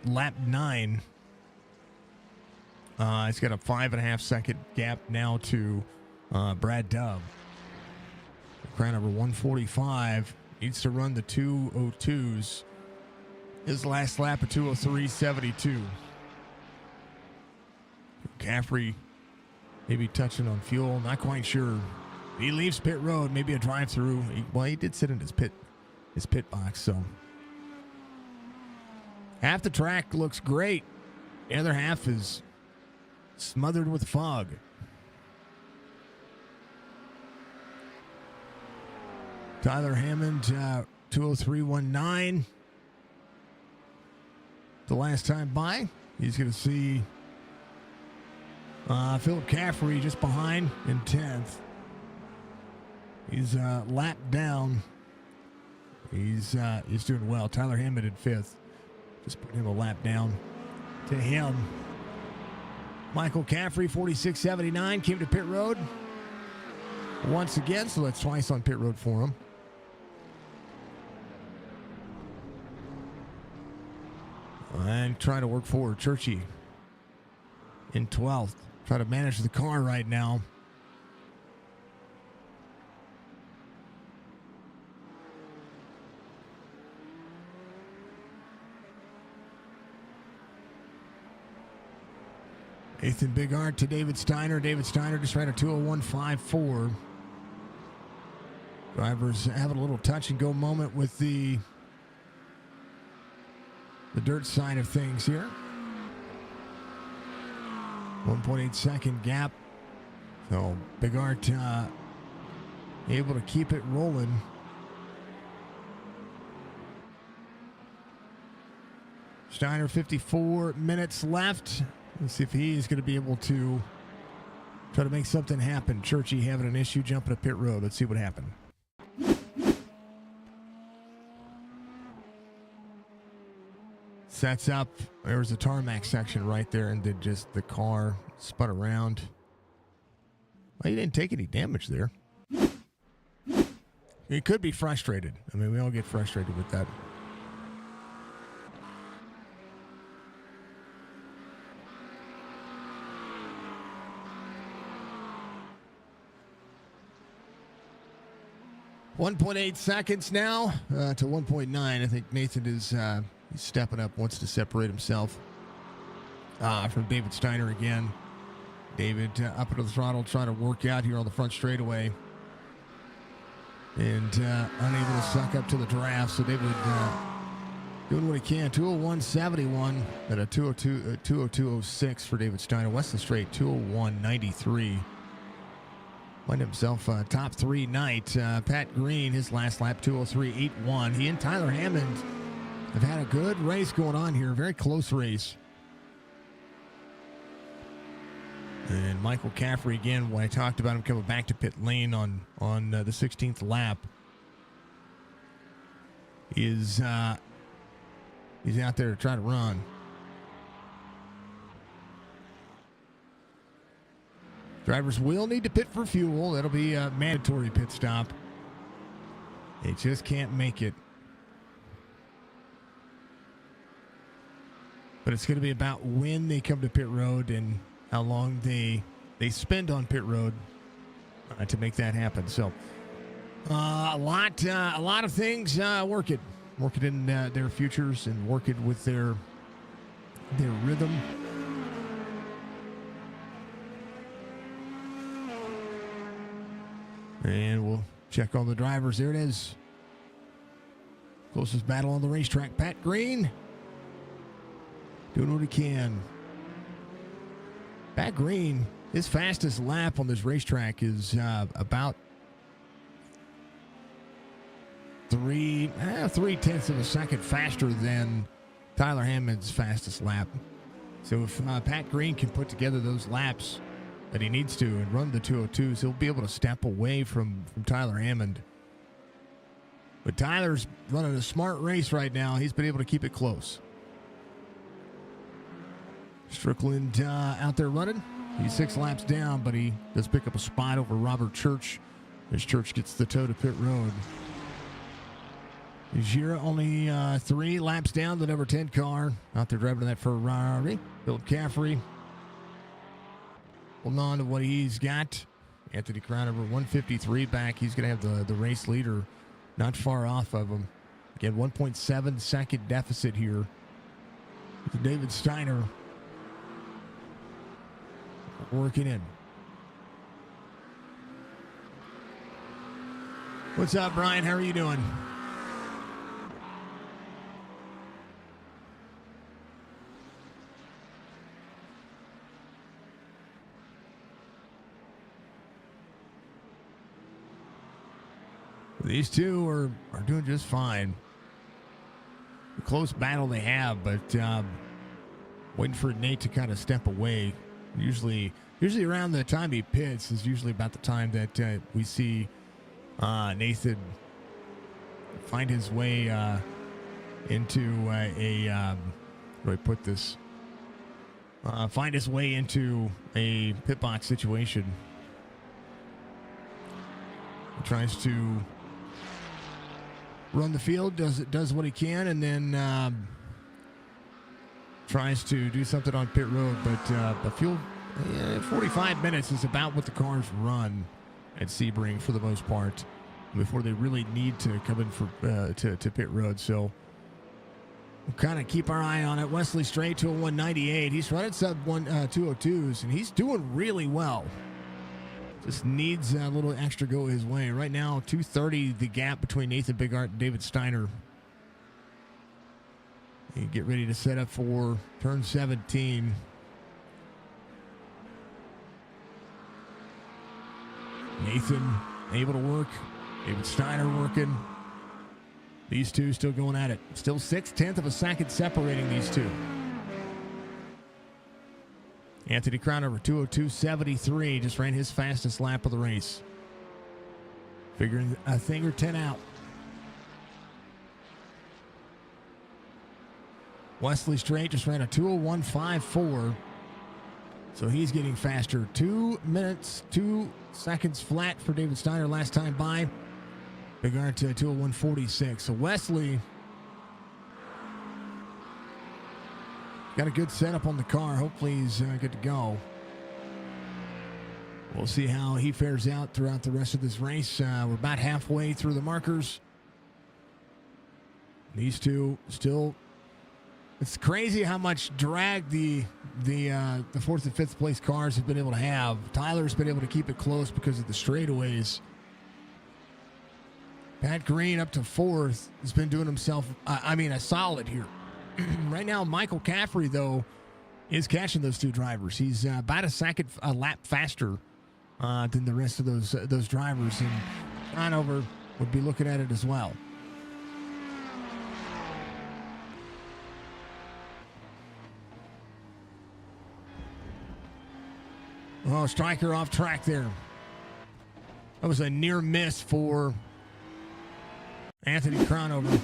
lap 9. He's got a 5.5 second gap now to Brad Dove. Crownover 145 needs to run the 2:02s. His last lap of 2:03.72. Caffrey maybe touching on fuel, not quite sure. He leaves pit road, maybe a drive-through. He did sit in his pit box, so. Half the track looks great. The other half is smothered with fog. Tyler Hammond, 2:03.19. The last time by, he's going to see Philip Caffrey just behind in 10th. He's lapped down. He's doing well. Tyler Hammond in 5th. Just put him a lap down to him. Michael Caffrey, 46.79, came to pit road once again, so that's twice on pit road for him. And trying to work forward. Churchy in 12th. Trying to manage the car right now. Nathan Bigart to David Steiner. David Steiner just ran a 2:01.54. Drivers having a little touch and go moment with the dirt side of things here. 1.8 second gap. So Bigart able to keep it rolling. Steiner, 54 minutes left. Let's see if he's going to be able to try to make something happen. Churchy having an issue jumping a pit road. Let's see what happened. Sets up. There was a tarmac section right there, and then just the car spun around. Well, he didn't take any damage there. He could be frustrated. I mean, we all get frustrated with that. .8 seconds now to 1.9. I think Nathan is he's stepping up, wants to separate himself from David Steiner again. David up into the throttle, trying to work out here on the front straightaway. And unable to suck up to the draft. So David doing what he can. 2:01.71 at a 2:02.06 for David Steiner. Western Straight 2:01.93. Find himself a top 3 night. Pat Green, his last lap, 2:03.81. He and Tyler Hammond have had a good race going on here. Very close race. And Michael Caffrey, again, when I talked about him coming back to pit lane on the 16th lap, he's out there to try to run. Drivers will need to pit for fuel. That'll be a mandatory pit stop. They just can't make it. But it's going to be about when they come to pit road and how long they spend on pit road to make that happen. So a lot of things working in their futures and working with their rhythm. And we'll check on the drivers. There it is. Closest battle on the racetrack. Pat Green doing what he can. Pat Green, his fastest lap on this racetrack is about 3/10 of a second faster than Tyler Hammond's fastest lap. So if Pat Green can put together those laps that he needs to and run the 2:02s, he'll be able to step away from Tyler Hammond. But Tyler's running a smart race right now. He's been able to keep it close. Strickland out there running. He's 6 laps down, but he does pick up a spot over Robert Church as Church gets the tow to pit road. Gira only 3 laps down, the number 10 car. Out there driving that Ferrari. Philip Caffrey holding on to what he's got. Anthony Crowder, 153 back. He's going to have the race leader not far off of him. Again, 1.7 second deficit here. David Steiner working in. What's up, Brian? How are you doing? These two are doing just fine. A close battle they have, but waiting for Nate to kind of step away. Usually around the time he pits is usually about the time that we see Nathan find his way into how do I put this? Find his way into a pit box situation. He tries to run the field, does what he can, and then tries to do something on pit road. But fuel, 45 minutes is about what the cars run at Sebring for the most part before they really need to come in for to pit road. So we'll kind of keep our eye on it. Wesley Strait to a 198. He's running sub 202s, and he's doing really well. Just needs a little extra go his way. Right now, 230, the gap between Nathan Bigart and David Steiner. You get ready to set up for turn 17. Nathan able to work. David Steiner working. These two still going at it. Still 6/10 of a second separating these two. Anthony Crownover, 202.73, just ran his fastest lap of the race. Figuring a thing or 10 out. Wesley Strait just ran a 201.54. So he's getting faster. 2 minutes, 2 seconds flat for David Steiner last time by. Bigart to 201.46. So Wesley got a good setup on the car. Hopefully he's good to go. We'll see how he fares out throughout the rest of this race. We're about halfway through the markers. These two still. It's crazy how much drag the fourth and fifth place cars have been able to have. Tyler's been able to keep it close because of the straightaways. Pat Green up to fourth has been doing himself, a solid here. Right now, Michael Caffrey, though, is catching those two drivers. He's about a lap faster than the rest of those drivers, and Conover would be looking at it as well. Oh, Stryker off track there. That was a near miss for Anthony Crownover.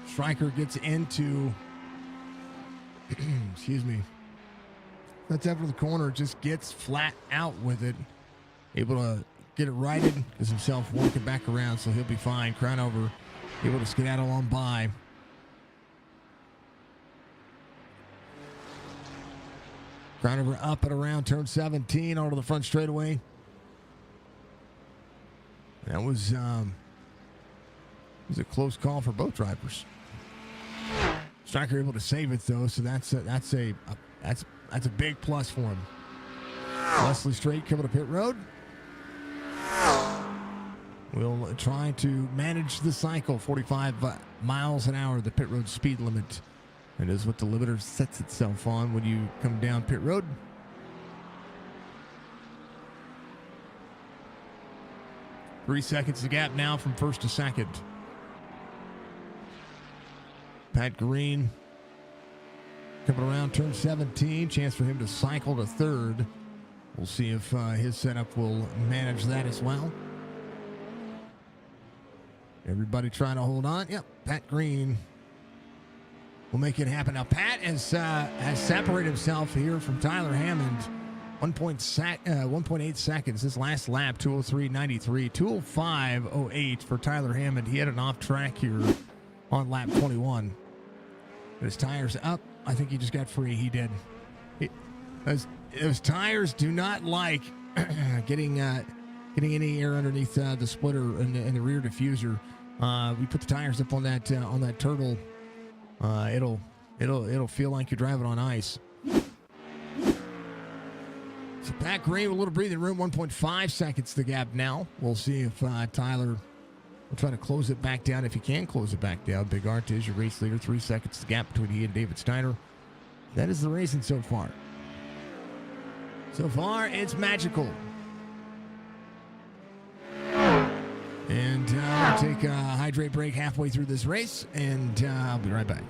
Stryker gets into, excuse me, that's after the corner, just gets flat out with it. Able to get it righted, gets himself working back around, so he'll be fine. Crownover able to skedaddle on by. Crownover up and around turn 17 onto the front straightaway. That was a close call for both drivers. Stryker able to save it though, so that's a big plus for him. Wesley Strait coming to pit road. We'll try to manage the cycle. 45 miles an hour, the pit road speed limit. It is what the limiter sets itself on when you come down pit road. Three seconds the gap now from first to second. Pat Green coming around turn 17. Chance for him to cycle to third. We'll see if his setup will manage that as well. Everybody trying to hold on. Yep, Pat Green will make it happen. Now, Pat has separated himself here from Tyler Hammond. 1.8 seconds. His last lap, 203.93. 205.08 for Tyler Hammond. He had an off track here on lap 21. But his tires up. I think he just got free. He did. Those tires do not like getting any air underneath the splitter and the rear diffuser. We put the tires up on that turtle. It'll feel like you're driving on ice. So Pat Green with a little breathing room, 1.5 seconds the gap now. We'll see if Tyler will try to close it back down. If he can close it back down. Big Art is your race leader, 3 seconds the gap between he and David Steiner. That is the racing so far. So far, it's magical. And we'll take a hydrate break halfway through this race, and I'll be right back.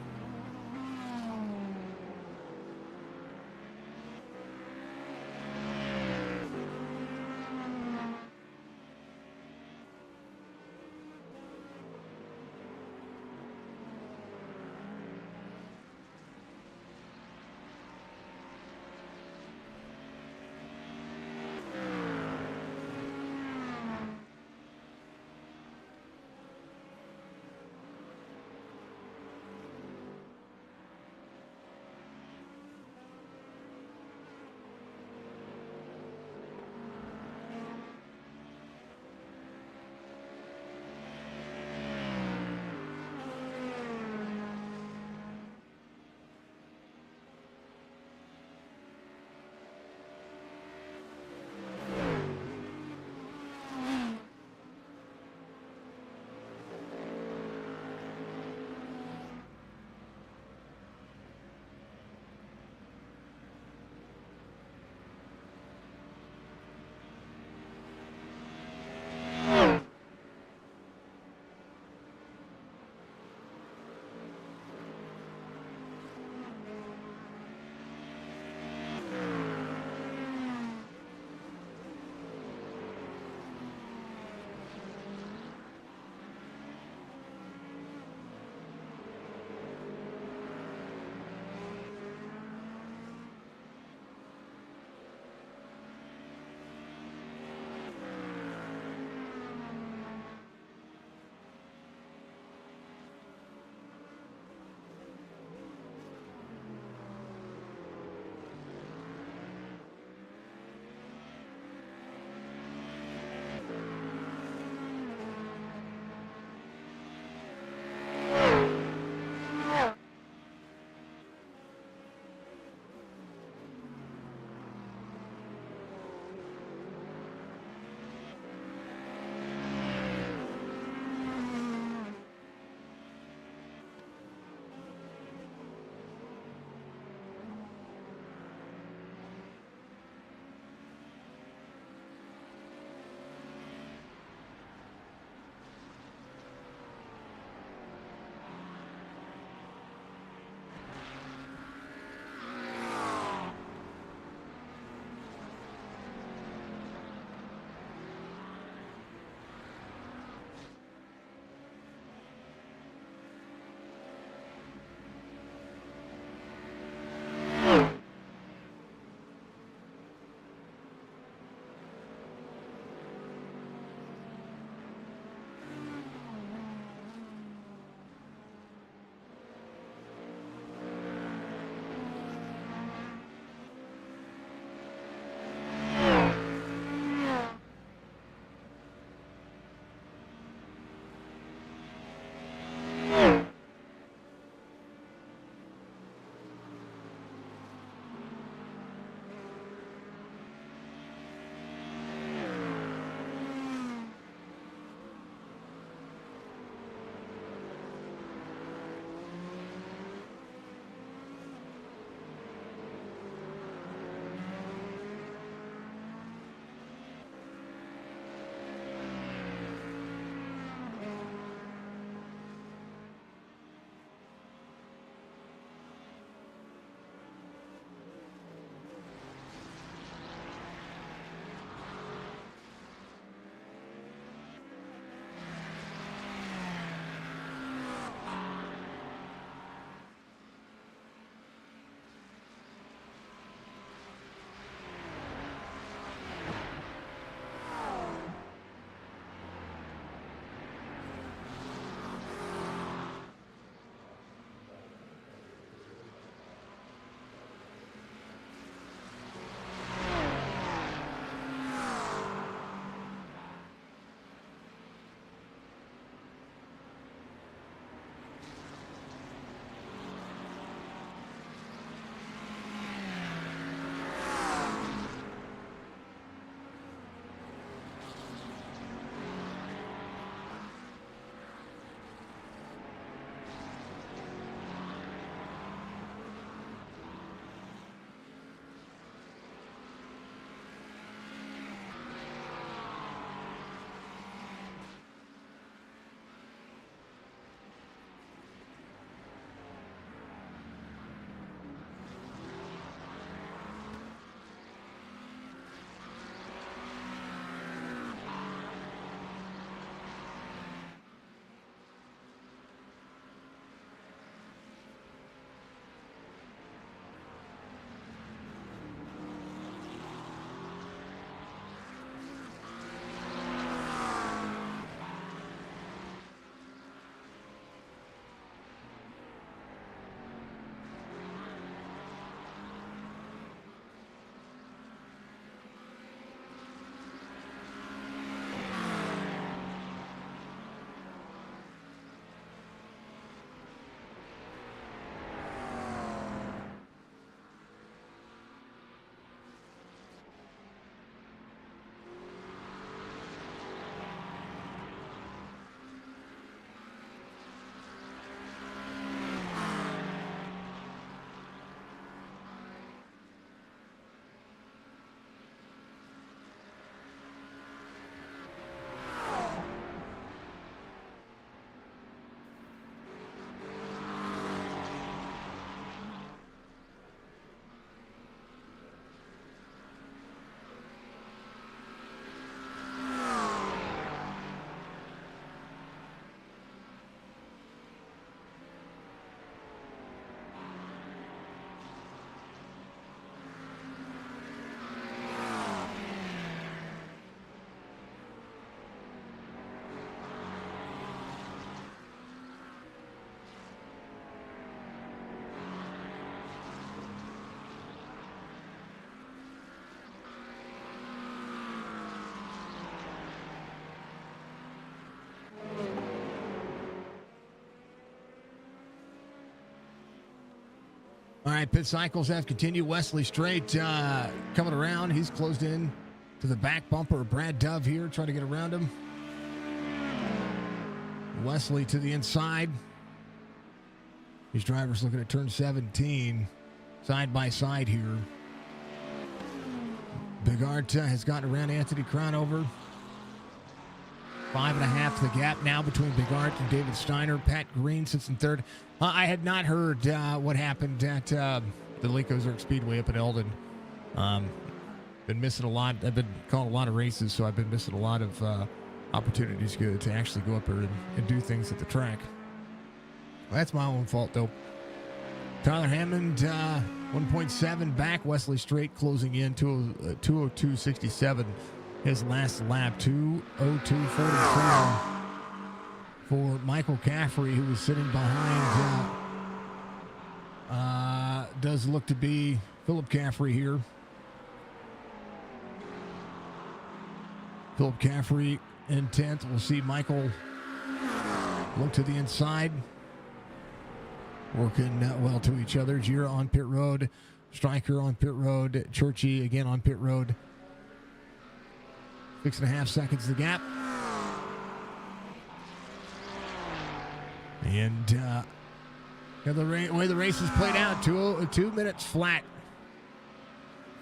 right, pit cycles have continued. Wesley Straight coming around. He's closed in to the back bumper. Brad Dove here trying to get around him. Wesley to the inside. These drivers looking at turn 17, side by side here. Bigart has gotten around Anthony Cronover. 5.5 the gap now between Bigart and David Steiner. Pat Green sits in third. I had not heard what happened at the Lake Ozark Speedway up in Eldon. Been missing a lot. I've been calling a lot of races, so I've been missing a lot of opportunities to actually go up there and do things at the track. Well, that's my own fault, though. Tyler Hammond, 1.7 back. Wesley Straight closing in 202.67. His last lap, 2:02.44 for Michael Caffrey, who was sitting behind. Does look to be Philip Caffrey here. Philip Caffrey in 10th. We'll see Michael look to the inside. Working well to each other. Gira on pit road. Stryker on pit road. Churchy again on pit road. 6.5 seconds the gap. And the way the race is played out, 2 minutes flat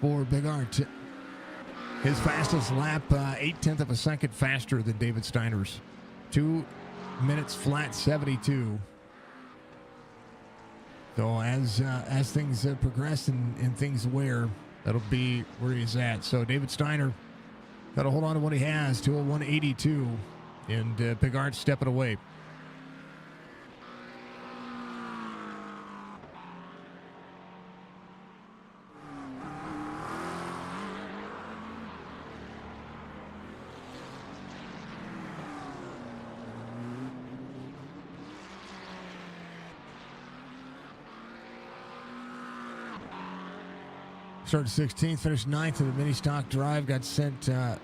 for Bigart. His fastest lap, 0.8 of a second faster than David Steiner's. 2 minutes flat, 72. So as things progress and things wear, that'll be where he's at. So David Steiner got to hold on to what he has, 201.82, and Bigart stepping away. Started 16th, finished 9th in the mini stock drive. Got sent, a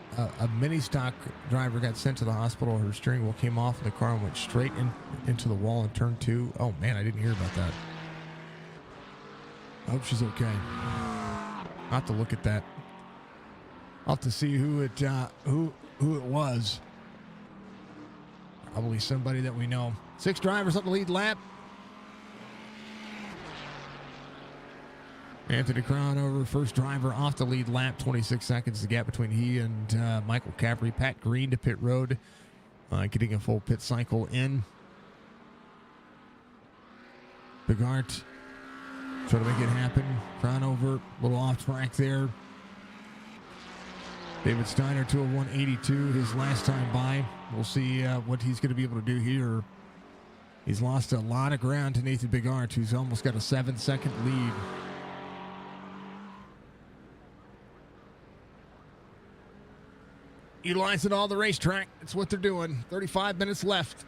mini stock driver got sent to the hospital. Her steering wheel came off and the car went straight into the wall in turn 2. Oh man, I didn't hear about that. I hope she's okay. I'll have to look at that. I'll have to see who it was. Probably somebody that we know. 6 drivers up the lead lap. Anthony Cronover, first driver off the lead lap, 26 seconds the gap between he and Michael Caffrey. Pat Green to pit road, getting a full pit cycle in. Bigart trying to make it happen. Cronover, a little off track there. David Steiner, 201.82, his last time by. We'll see what he's going to be able to do here. He's lost a lot of ground to Nathan Bigart, who's almost got a 7-second lead. Utilizing all the racetrack. That's what they're doing. 35 minutes left.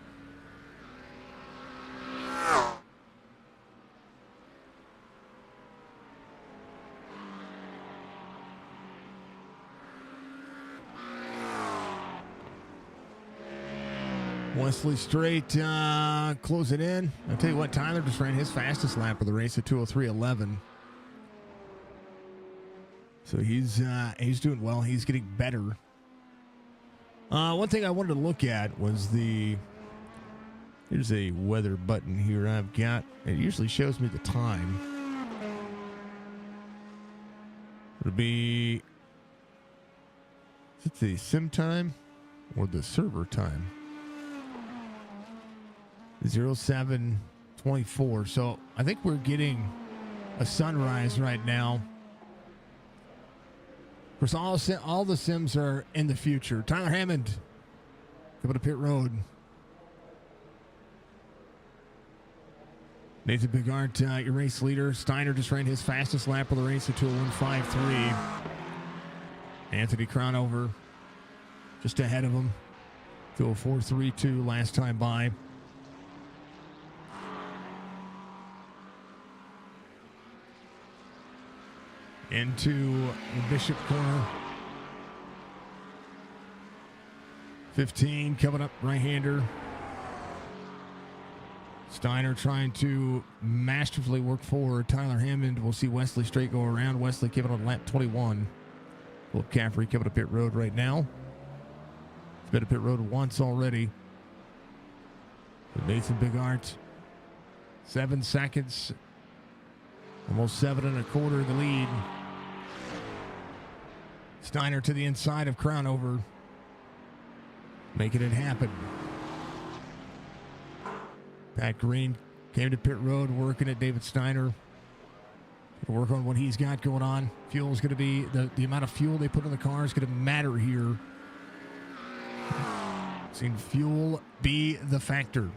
Wesley Straight closing in. I'll tell you what, Tyler just ran his fastest lap of the race at 2:03.11. So he's doing well. He's getting better. One thing I wanted to look at was here's a weather button here I've got. It usually shows me the time. It'll be, is it the sim time or the server time? 07:24. So I think we're getting a sunrise right now. Of course, all the sims are in the future. Tyler Hammond coming to pit road. Nathan Bigart, your race leader. Steiner just ran his fastest lap of the race at 2:01.53. Anthony Cronover just ahead of him. 2:04.32 last time by. Into the Bishop corner. 15 coming up, right-hander. Steiner trying to masterfully work forward. Tyler Hammond. We'll see Wesley Straight go around. Wesley keeping on lap 21. Will Caffrey coming to pit road right now. He's been to pit road once already. But Nathan Bigart, 7 seconds. Almost 7 1/4 the lead. Steiner to the inside of Crownover. Making it happen. Pat Green came to pit road working at David Steiner. Work on what he's got going on. Fuel is going to be, the amount of fuel they put in the car is going to matter here. Seen fuel be the factor.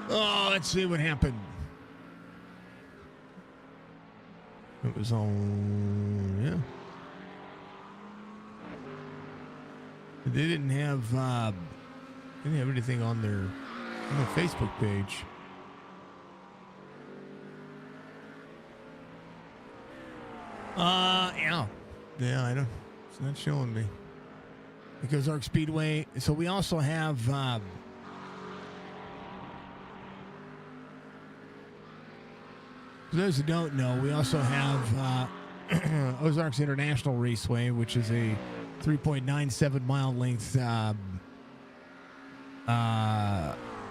Oh, let's see what happened. It was on, yeah. They didn't have anything on their Facebook page. Yeah, I don't. It's not showing me. Because Ozark Speedway. So we also have. For those who don't know, we also have Ozarks International Raceway, which is a 3.97 mile length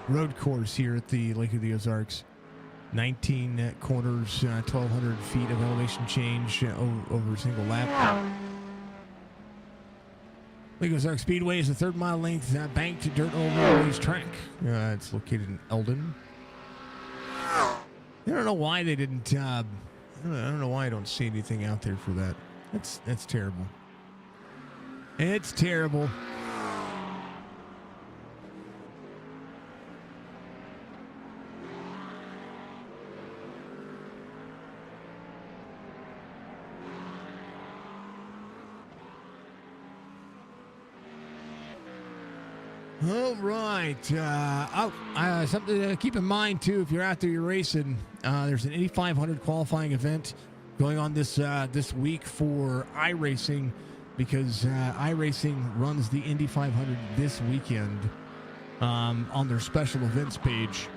road course here at the Lake of the Ozarks. 19 corners, 1,200 feet of elevation change over a single lap. Lake of Ozarks Speedway is a 3rd mile length banked dirt oval racetrack. It's located in Eldon. I don't know why they didn't. I don't know why I don't see anything out there for that. That's terrible. It's terrible. All right. Something to keep in mind, too, if you're out there, you're racing. There's an Indy 500 qualifying event going on this week for iRacing, because iRacing runs the Indy 500 this weekend on their special events page.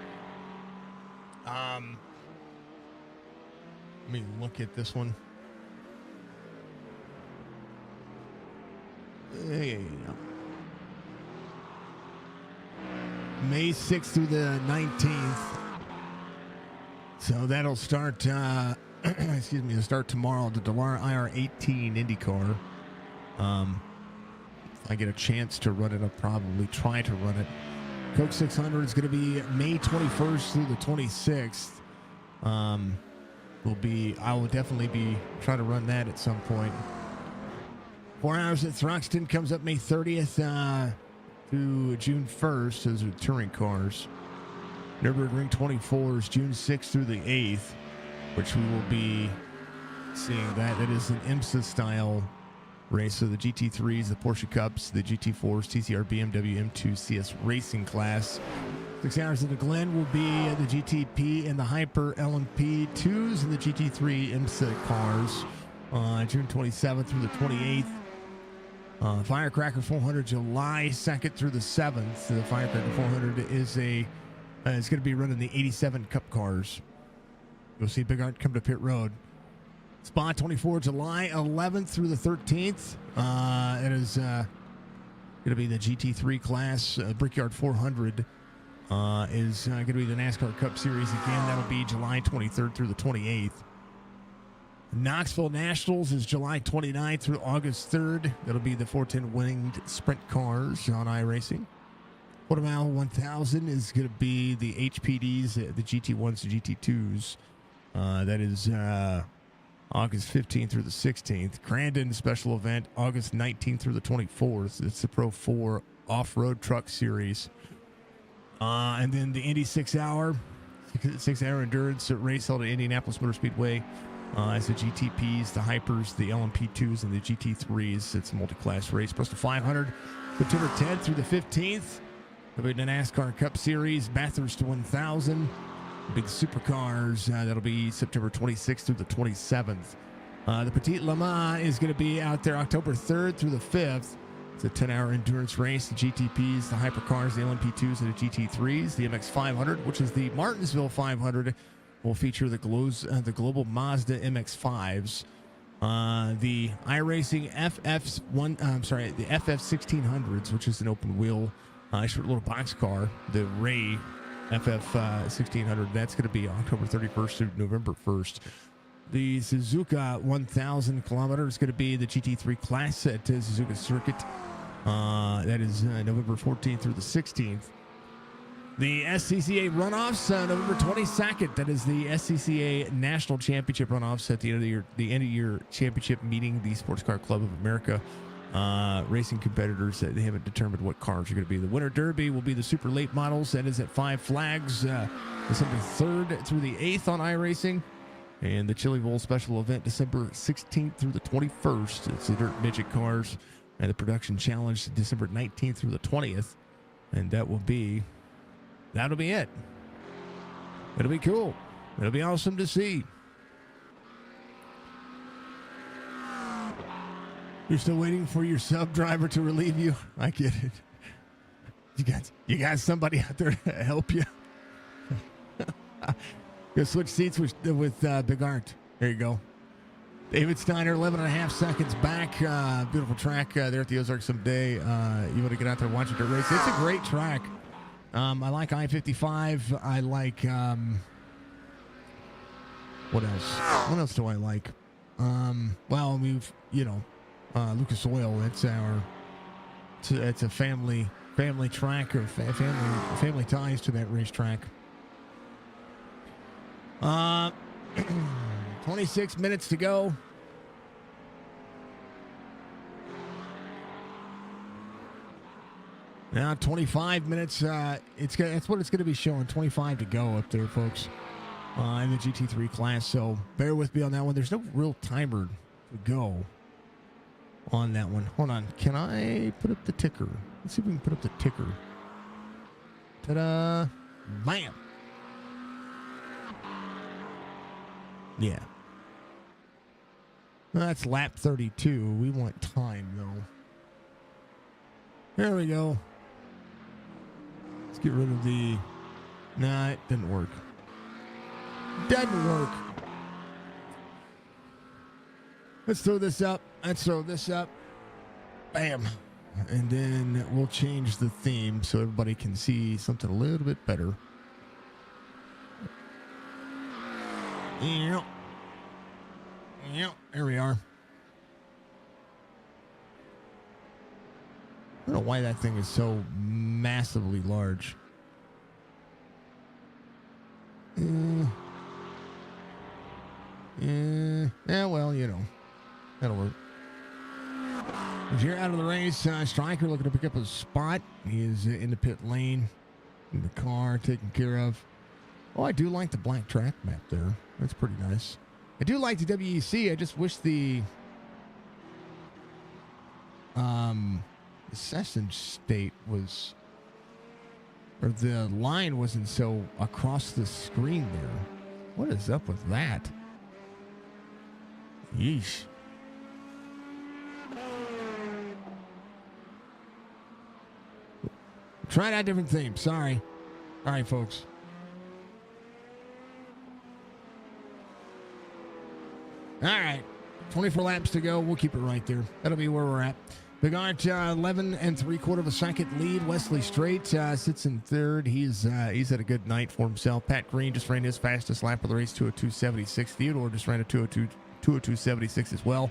Let me look at this one. There you go. May 6th through the 19th. So that'll start, it'll start tomorrow, the Delara IR18 IndyCar. If I get a chance to run it, I'll probably try to run it. Coke 600 is going to be May 21st through the 26th. I will definitely be trying to run that at some point. 4 Hours at Thruxton comes up May 30th, through June 1st. Those are touring cars. Nürburgring 24 is June 6th through the 8th, which we will be seeing that. That is an IMSA style race. So the GT3s, the Porsche Cups, the GT4s, TCR BMW M2 CS Racing class. 6 Hours at the Glen will be the GTP and the Hyper LMP 2s and the GT3 IMSA cars. June 27th through the 28th. Firecracker 400 July 2nd through the 7th. The Firecracker 400 is it's going to be running the 87 Cup cars. You'll see Big Art come to pit road. Spa 24 July 11th through the 13th. It is going to be the GT3 class. Brickyard 400 is going to be the NASCAR Cup Series again. That'll be July 23rd through the 28th. Knoxville Nationals is July 29th through August 3rd. That'll be the 410 winged sprint cars on iRacing. Quarter mile 1000 is going to be the HPDs, the GT1s and GT2s. That is August 15th through the 16th. Crandon special event, August 19th through the 24th. It's the Pro 4 Off-Road Truck Series. And then the Indy 6-hour endurance race held at Indianapolis Motor Speedway. It's the GTPs, the Hypers, the LMP2s, and the GT3s. It's a multi-class race. Bristol 500, September 10th through the 15th. There'll be the NASCAR Cup Series, Bathurst 1000. Big supercars, that'll be September 26th through the 27th. The Petit Le Mans is going to be out there October 3rd through the 5th. It's a 10-hour endurance race. The GTPs, the Hypercars, the LMP2s, and the GT3s. The MX 500, which is the Martinsville 500, will feature the Global Mazda MX-5s. The iRacing the FF1600s, which is an open wheel, short little box car. The Ray FF1600, that's going to be October 31st through November 1st. The Suzuka 1000 kilometer is going to be the GT3 class at Suzuka Circuit. That is November 14th through the 16th. The SCCA runoffs, November 22nd. That is the SCCA National Championship runoffs at the end of year championship meeting, the Sports Car Club of America. Racing competitors, they haven't determined what cars are going to be. The Winter Derby will be the super late models. That is at Five Flags, December 3rd through the 8th on iRacing. And the Chili Bowl special event, December 16th through the 21st. It's the Dirt Midget cars. And the Production Challenge, December 19th through the 20th. And that'll be it. It'll be cool. It'll be awesome to see. You're still waiting for your sub driver to relieve you. I get it. You got somebody out there to help you. Go switch seats with Big Art. There you go. David Steiner, 11.5 seconds back. Beautiful track there at the Ozarks someday. You want to get out there and watch it race. It's a great track. I like I-55. I like what else? What else do I like? Well, Lucas Oil. It's a family track, or family ties to that racetrack. 26 minutes to go. Now 25 minutes. That's what it's going to be showing. 25 to go up there, folks, in the GT3 class. So bear with me on that one. There's no real timer to go on that one. Hold on. Can I put up the ticker? Let's see if we can put up the ticker. Ta-da! Bam! Yeah. That's lap 32. We want time, though. There we go. Let's get rid of the... Nah, it didn't work. Doesn't work. Let's throw this up. Bam. And then we'll change the theme so everybody can see something a little bit better. Yep. There we are. I don't know why that thing is so massively large. Well, that'll work. If you're out of the race, Stryker looking to pick up a spot. He is in the pit lane, in the car, taken care of. Oh, I do like the black track map there. That's pretty nice. I do like the WEC. I just wish the session state was, or the line wasn't so across the screen there. What is up with that? Yeesh. Trying out different themes. Sorry. All right, folks. All right. 24 laps to go. We'll keep it right there. That'll be where we're at. Big Art, 11 3/4 of a second lead. Wesley Strait sits in third. He's had a good night for himself. Pat Green just ran his fastest lap of the race, 202.76. Theodore just ran a 202.76 as well.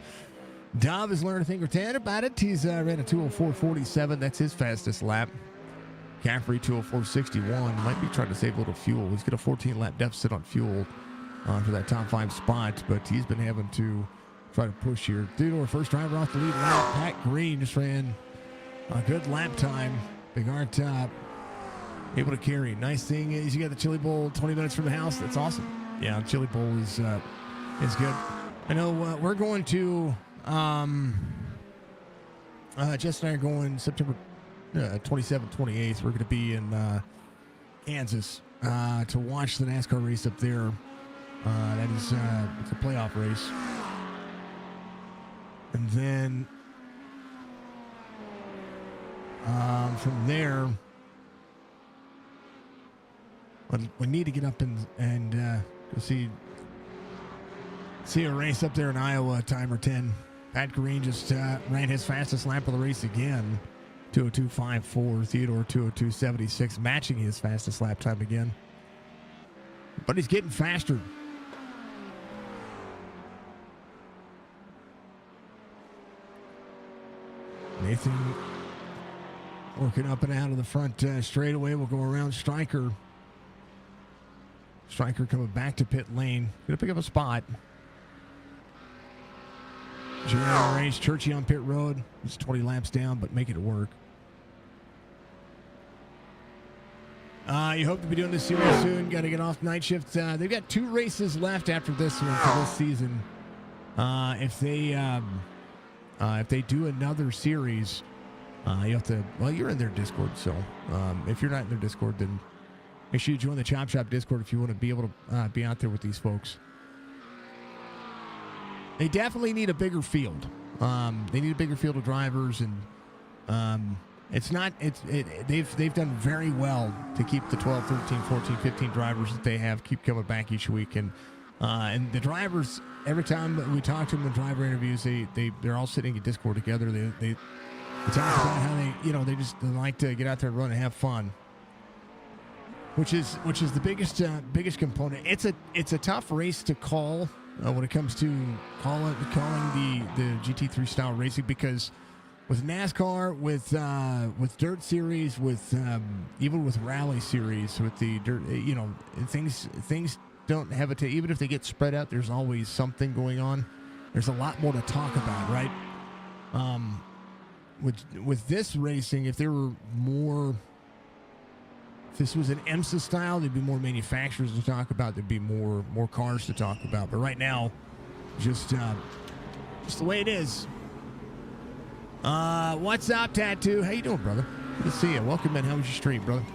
Dov has learned a thing or 10 about it. He's ran a 204.47. That's his fastest lap. McCaffrey 204.61. Might be trying to save a little fuel. He's got a 14-lap deficit on fuel for that top 5 spot, but he's been having to try to push here. Theodore, first driver off the lead lap. Pat Green just ran a good lap time. Big R top. Able to carry. Nice thing is you got the Chili Bowl 20 minutes from the house. That's awesome. Yeah, Chili Bowl is good. I know we're going to Jess and I are going September 27th, 28th. We're going to be in Kansas to watch the NASCAR race up there. That is it's a playoff race. And then from there, we need to get up and go see a race up there in Iowa, timer 10. Pat Green just ran his fastest lap of the race again, 202.54. Theodore 202.76, matching his fastest lap time again. But he's getting faster. Nathan working up and out of the front straightaway. We'll go around Stryker. Stryker coming back to pit lane. Gonna pick up a spot. Junior race, Churchy on pit road. It's 20 laps down, but make it work. You hope to be doing this series soon. Got to get off night shift. They've got 2 races left after this one for this season. If they do another series, you have to. Well, you're in their Discord, so if you're not in their Discord, then make sure you join the Chop Shop Discord if you want to be able to be out there with these folks. They definitely need a bigger field. They need a bigger field of drivers, and they've done very well to keep the 12, 13, 14, 15 drivers that they have keep coming back each week. And the drivers, every time we talk to them in driver interviews, they're all sitting in Discord together. They talk about how they just like to get out there and run and have fun. Which is the biggest component. It's a tough race to call when it comes to calling the GT3 style racing, because with NASCAR, with dirt series, with even with rally series, with the dirt, things don't have it. Even if they get spread out, there's always something going on. There's a lot more to talk about, right? With this racing, if there were more. If this was an IMSA style, there'd be more manufacturers to talk about. There'd be more cars to talk about. But right now, just the way it is. What's up, Tattoo? How you doing, brother? Good to see you. Welcome, man. How was your stream, brother?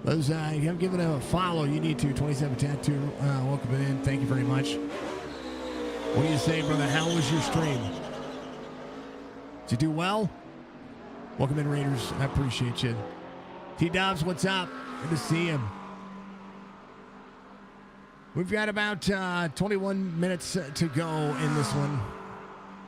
Those you haven't given a follow, you need to. 27 Tattoo. Welcome in. Thank you very much. What do you say, brother? How was your stream? Did you do well? Welcome in, Raiders. I appreciate you. T-Dobbs, what's up? Good to see him. We've got about 21 minutes to go in this one.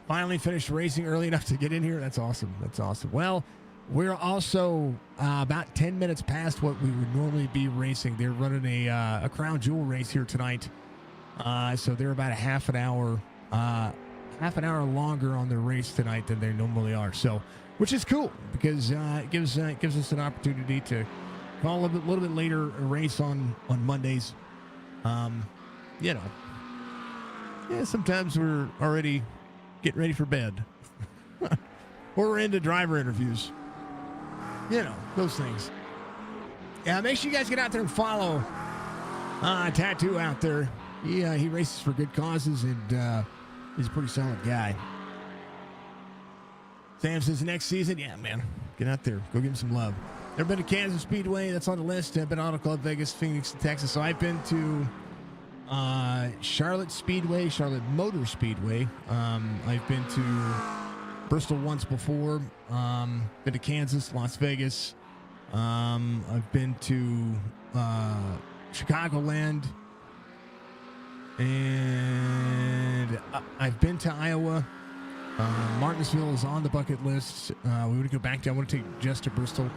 Finally finished racing early enough to get in here. That's awesome. That's awesome. Well, we're also about 10 minutes past what we would normally be racing. They're running a crown jewel race here tonight. So they're about a half an hour longer on their race tonight than they normally are. So, which is cool, because it gives us an opportunity to call a little bit later a race on Mondays. Sometimes we're already getting ready for bed. Or we're into driver interviews. Those things. Yeah, make sure you guys get out there and follow Tattoo out there. He races for good causes, and he's a pretty solid guy. Sam says next season, yeah, man, get out there, go give him some love. Never been to Kansas Speedway, that's on the list. I've been to Auto Club Vegas, Phoenix, Texas. So I've been to Charlotte Speedway, Charlotte Motor Speedway. I've been to Bristol once before. Been to Kansas, Las Vegas. I've been to Chicagoland, and I've been to Iowa. Martinsville is on the bucket list. We want to go back to. I want to take Jess to Bristol.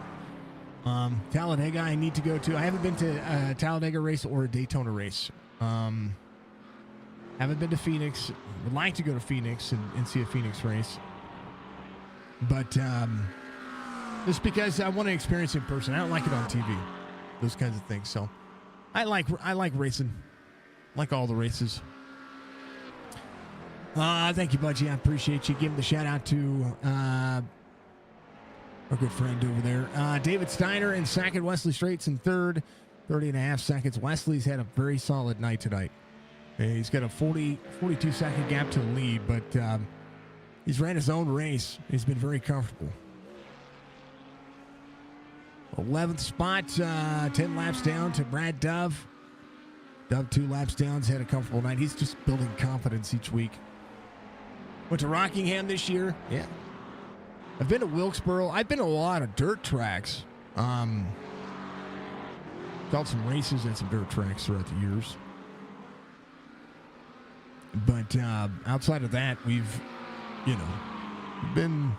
Talladega, I need to go to. I haven't been to a Talladega race or a Daytona race. Haven't been to Phoenix. Would like to go to Phoenix and see a Phoenix race. But just because I want to experience it in person. I don't like it on TV, those kinds of things. So I like racing, like all the races. Thank you, Budgie. I appreciate you. Give the shout out to our good friend over there, David Steiner in second, Wesley Straits in third, 30.5 seconds. Wesley's had a very solid night tonight. He's got a 42 second gap to the lead, but he's ran his own race. He's been very comfortable. 11th spot, 10 laps down to Brad Dove. Dove 2 laps down, has had a comfortable night. He's just building confidence each week. Went to Rockingham this year. Yeah. I've been to Wilkesboro. I've been to a lot of dirt tracks. Called some races at some dirt tracks throughout the years. But outside of that, we've, been,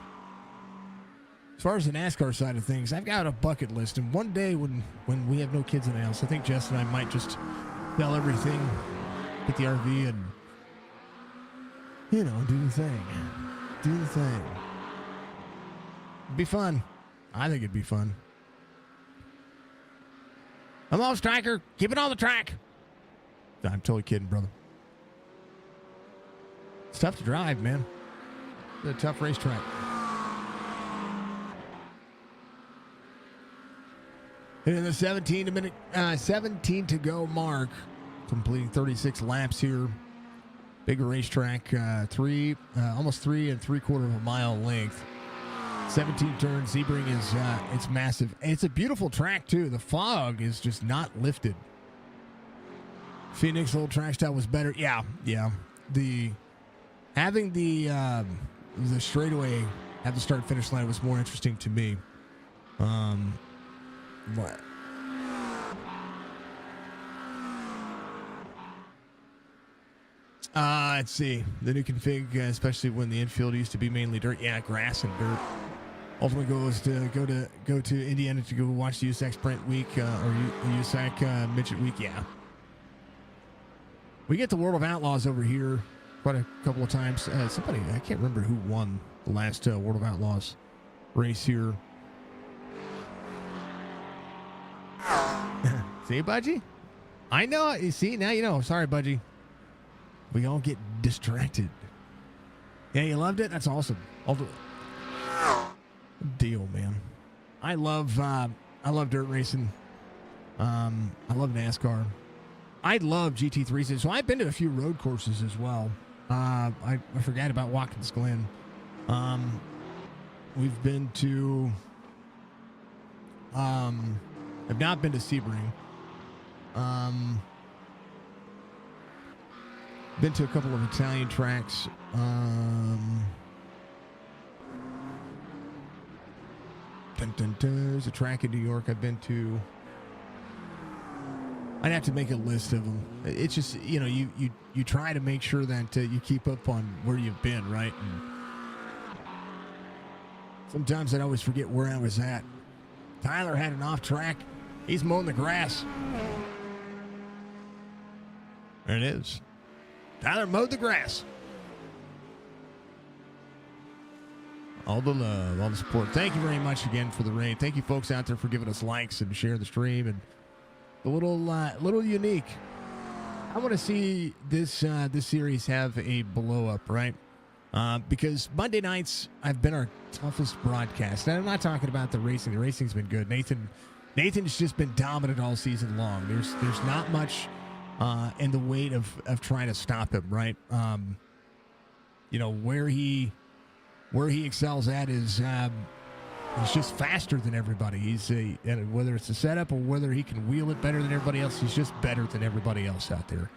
as far as the NASCAR side of things, I've got a bucket list. And one day when we have no kids in the house, I think Jess and I might just sell everything, get the RV, and, do the thing. Do the thing. It'd be fun. I think it'd be fun. Come on, Striker. Keep it on the track. I'm totally kidding, brother. It's tough to drive, man. It's a tough racetrack. And in the 17 to go mark, completing 36 laps here. Bigger racetrack, almost 3 3/4 mile length. 17 turns. Sebring is it's massive. It's a beautiful track too. The fog is just not lifted. Phoenix old track style was better. Yeah. Having the straightaway at the start finish line was more interesting to me. What? Let's see. The new config, especially when the infield used to be mainly dirt. Yeah, grass and dirt. Ultimately goes to go to Indiana to go watch the USAC Sprint Week or USAC Midget Week. Yeah. We get the World of Outlaws over here quite a couple of times. Somebody, I can't remember who won the last World of Outlaws race here. See, Budgie? I know. You see, now you know. Sorry, Budgie. We all get distracted. Yeah, you loved it? That's awesome. Deal, man. I love dirt racing. I love NASCAR. I love GT3. So I've been to a few road courses as well. I forgot about Watkins Glen. We've been to I've not been to Sebring. Been to a couple of Italian tracks. There's a track in New York I've been to. I'd have to make a list of them. It's just, you try to make sure that you keep up on where you've been, right? And sometimes I'd always forget where I was at. Tyler had an off track. He's mowing the grass. There it is. Tyler mowed the grass. All the love, all the support. Thank you very much again for the rain. Thank you folks out there for giving us likes and sharing the stream and a little unique. I want to see this series have a blow up, right? Because Monday nights have been our toughest broadcast. And I'm not talking about the racing. The racing's been good. Nathan's just been dominant all season long. There's not much in the weight of trying to stop him, right? Where he excels at is he's just faster than everybody. Whether it's a setup or whether he can wheel it better than everybody else, he's just better than everybody else out there.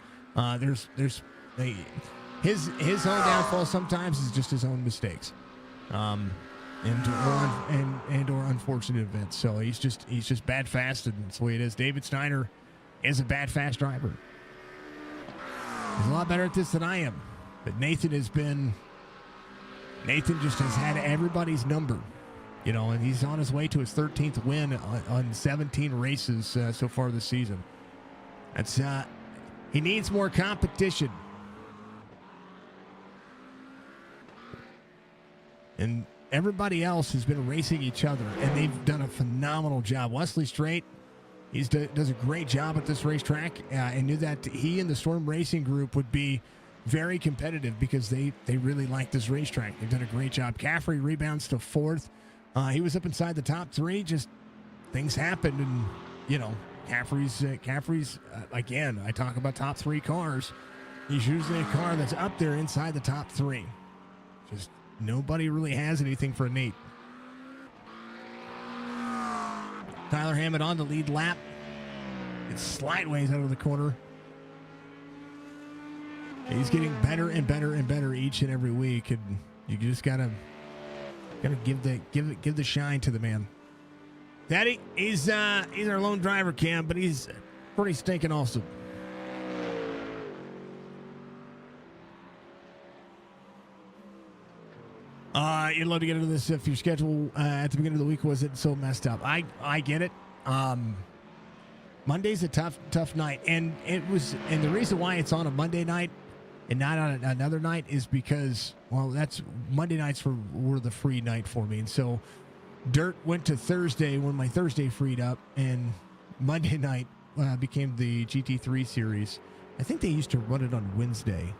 His own downfall sometimes is just his own mistakes, and or unfortunate events. So he's just bad fast, and that's the way it is. David Steiner is a bad fast driver. He's a lot better at this than I am, but Nathan just has had everybody's number. And he's on his way to his 13th win on 17 races so far this season. He needs more competition. And everybody else has been racing each other, and they've done a phenomenal job. Wesley Strait, does a great job at this racetrack. I knew that he and the Storm Racing Group would be very competitive because they really like this racetrack. They've done a great job. Caffrey rebounds to fourth. He was up inside the top three. Just things happened, and Caffrey's again. I talk about top three cars. He's usually a car that's up there inside the top three. Just nobody really has anything for Nate. Tyler Hammond on the lead lap. It's slideways out of the corner. He's getting better and better and better each and every week, and you just gotta give the shine to the man. Daddy, he's our lone driver, Cam, but he's pretty stinking awesome. You'd love to get into this if your schedule at the beginning of the week wasn't so messed up. I get it. Monday's a tough night, and the reason why it's on a Monday night and not on another night is because, well, that's Monday nights were the free night for me, and so Dirt went to Thursday when my Thursday freed up, and Monday night became the GT3 series. I think they used to run it on Wednesday.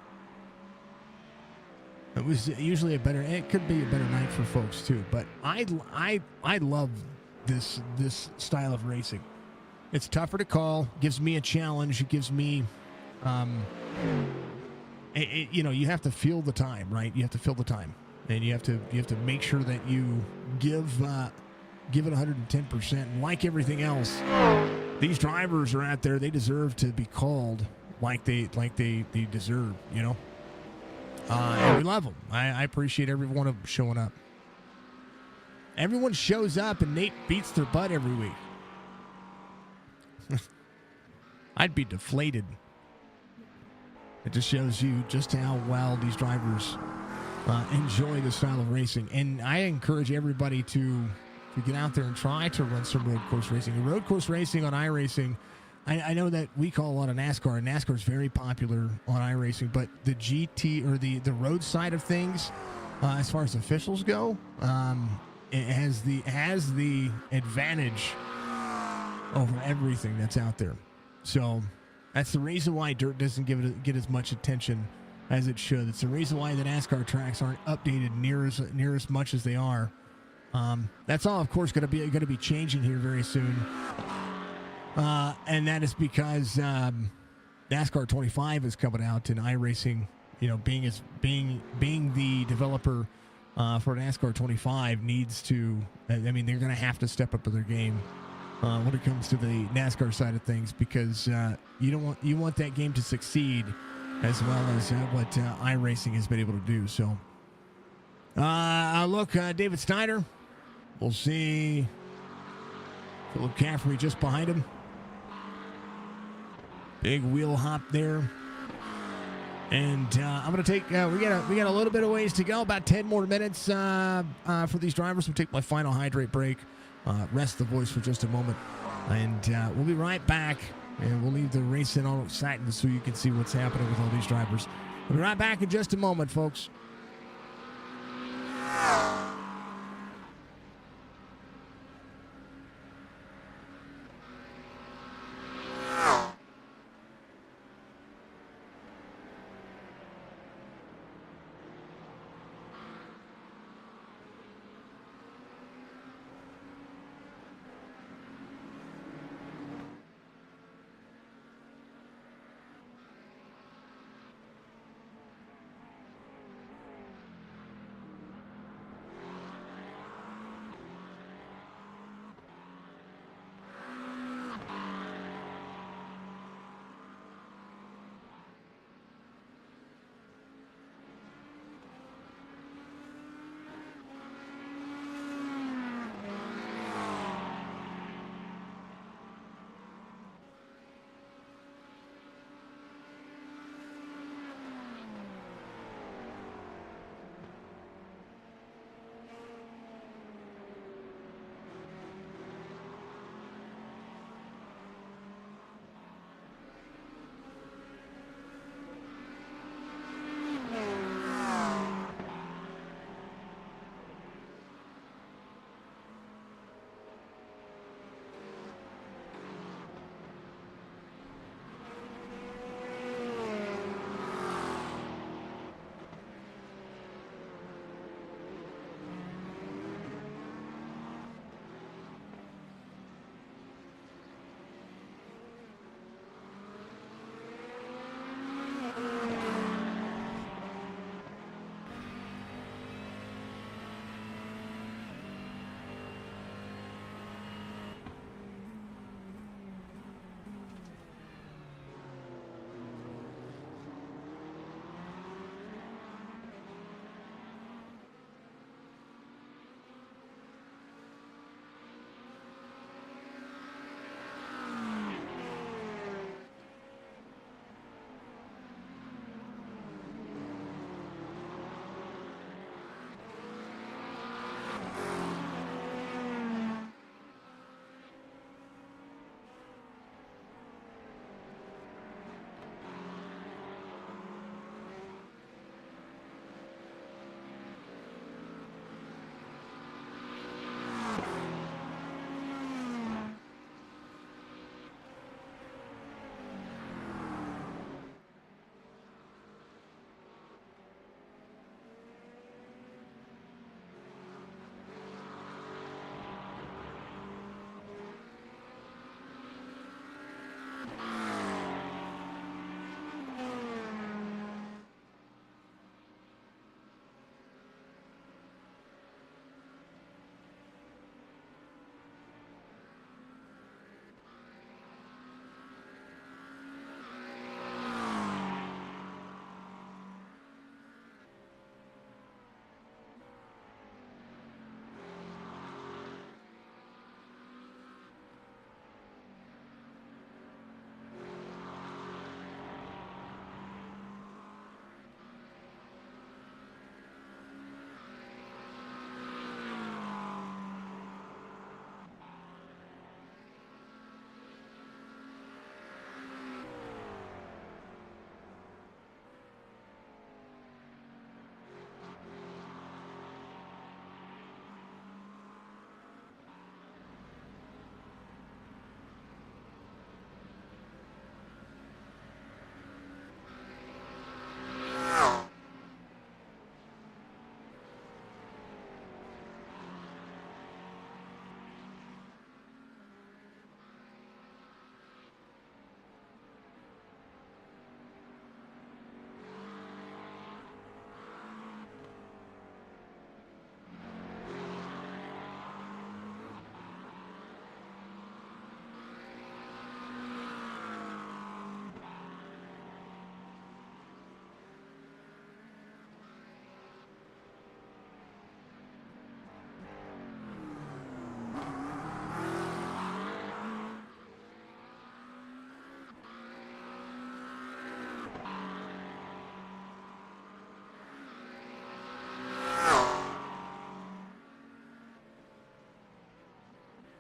It was usually it could be a better night for folks too, but I love this style of racing. It's tougher to call, gives me a challenge, it gives me you have to feel the time, right? You have to feel the time, and you have to make sure that you give it 110%. And like everything else, these drivers are out there. They deserve to be called like they deserve, and we love them. I appreciate every one of them showing up. Everyone shows up, and Nate beats their butt every week. I'd be deflated. It just shows you just how well these drivers enjoy the style of racing. And I encourage everybody to get out there and try to run some road course racing. Road course racing on iRacing, I know that we call a lot of NASCAR, and NASCAR is very popular on iRacing, but the GT or the road side of things, as far as officials go, it has the advantage over everything that's out there. So that's the reason why dirt doesn't get as much attention as it should. It's the reason why the NASCAR tracks aren't updated near as much as they are. That's all, of course, going to be changing here very soon. And that is because NASCAR 25 is coming out, and iRacing, being the developer for NASCAR 25 needs to. They're going to have to step up to their game when it comes to the NASCAR side of things, because you want that game to succeed as well as what iRacing has been able to do. So, look, David Snyder. We'll see Philip Caffrey just behind him. Big wheel hop there. And I'm going to take, we got a little bit of ways to go, about 10 more minutes for these drivers. We'll take my final hydrate break, rest the voice for just a moment. And we'll be right back. And we'll leave the racing all exciting so you can see what's happening with all these drivers. We'll be right back in just a moment, folks.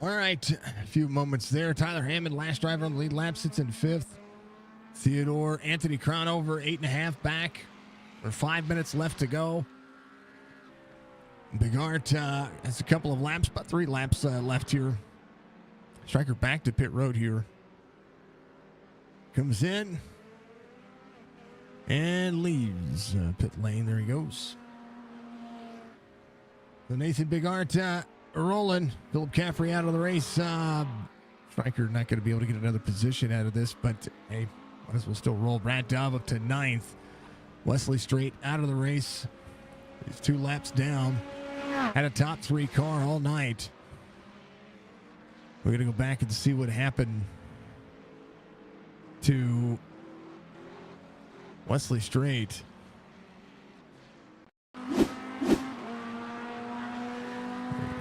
All right, a few moments there. Tyler Hammond, last driver on the lead lap, sits in fifth. Theodore Anthony Cronover, 8.5 back. Or 5 minutes left to go. Big Art has a couple of laps, about 3 laps left here. Striker back to pit road here. Comes in and leaves pit lane. There he goes. So Nathan Big Art rolling. Philip Caffrey out of the race. Striker not going to be able to get another position out of this, but hey, might as well still roll. Brad Dove up to 9th. Wesley Straight out of the race. He's 2 laps down. Had a top 3 car all night. We're going to go back and see what happened to Wesley Straight.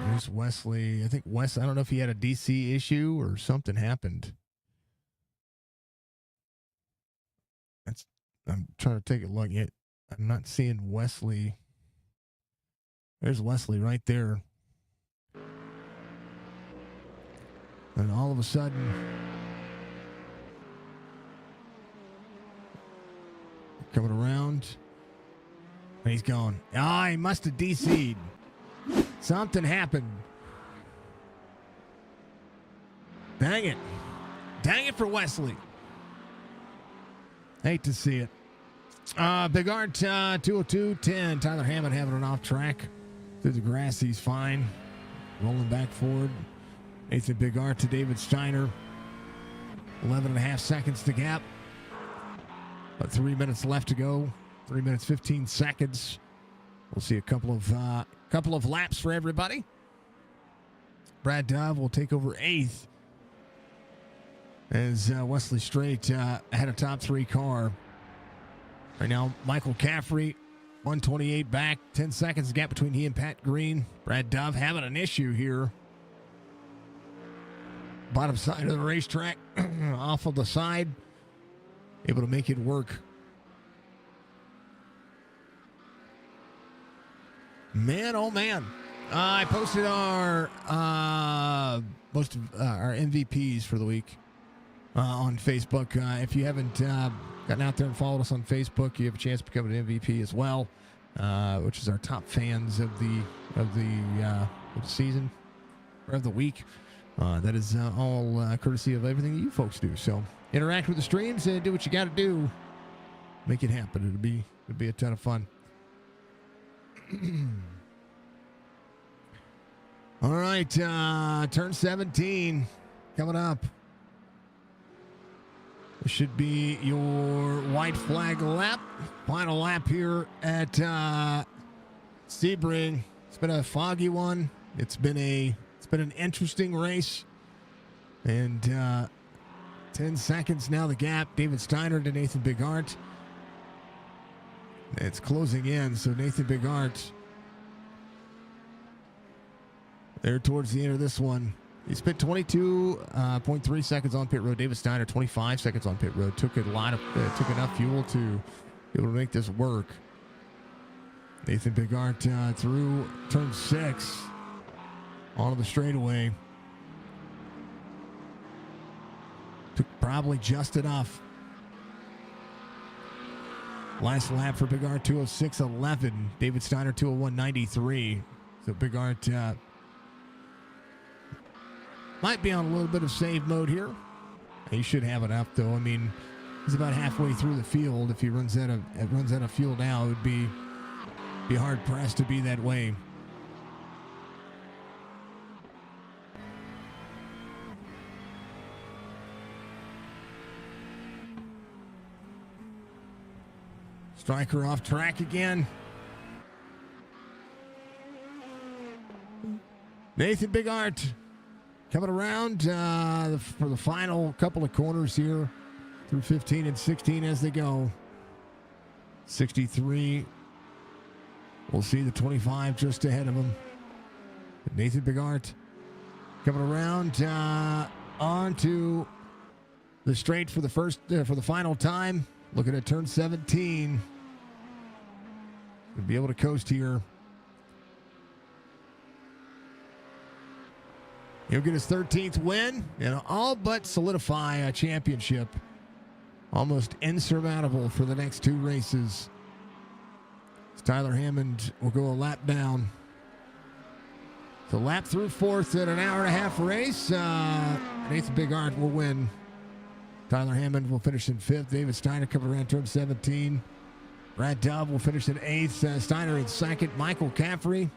There's Wesley. I think I don't know if he had a DC issue or something happened. I'm trying to take a look yet. I'm not seeing Wesley. There's Wesley right there. And all of a sudden, coming around, and he's going, he must have DC'd. Something happened. Dang it. Dang it for Wesley. Hate to see it. Big Art 202.10. Tyler Hammond having an off track. Through the grass, he's fine. Rolling back forward. Nathan Big Art to David Steiner. 11.5 seconds to gap. About 3 minutes left to go. 3 minutes, 15 seconds. We'll see a couple of laps for everybody. Brad Dove will take over 8th. As Wesley Straight had a top 3 car. Right now, Michael Caffrey, 128 back, 10 seconds gap between he and Pat Green. Brad Dove having an issue here. Bottom side of the racetrack, off of the side, able to make it work. Man, oh man. I posted our most of our MVPs for the week on Facebook. If you haven't gotten out there and followed us on Facebook, you have a chance to become an MVP as well, which is our top fans of the season or of the week. That is all courtesy of everything that you folks do. So interact with the streams and do what you got to do. Make it happen. It'll be a ton of fun. All right, turn 17 coming up. This should be your white flag lap. Final lap here at Sebring. It's been a foggy one. It's been an interesting race. And 10 seconds now the gap. David Steiner to Nathan Big Art. It's closing in, so Nathan Big Art there towards the end of this one. He spent 22.3 seconds on pit road. David Steiner, 25 seconds on pit road. Took enough fuel to be able to make this work. Nathan Big Art through turn 6 onto the straightaway. Took probably just enough. Last lap for Big Art, 206.11. David Steiner, 201.93. So Big Art might be on a little bit of save mode here. He should have enough, though. I mean, he's about halfway through the field. If he runs out of fuel now, it would be hard pressed to be that way. Striker off track again. Nathan Big Art coming around for the final couple of corners here through 15 and 16 as they go. 63. We'll see the 25 just ahead of him. Nathan Big Art coming around onto the straight for the final time. Looking at turn 17. We'll be able to coast here. He'll get his 13th win and all but solidify a championship. Almost insurmountable for the next 2 races. Tyler Hammond will go a lap down. So lap through 4th in an hour-and-a-half race. Nathan Bigard will win. Tyler Hammond will finish in 5th. David Steiner coming around turn 17. Brad Dove will finish in 8th. Steiner in 2nd. Michael Caffrey.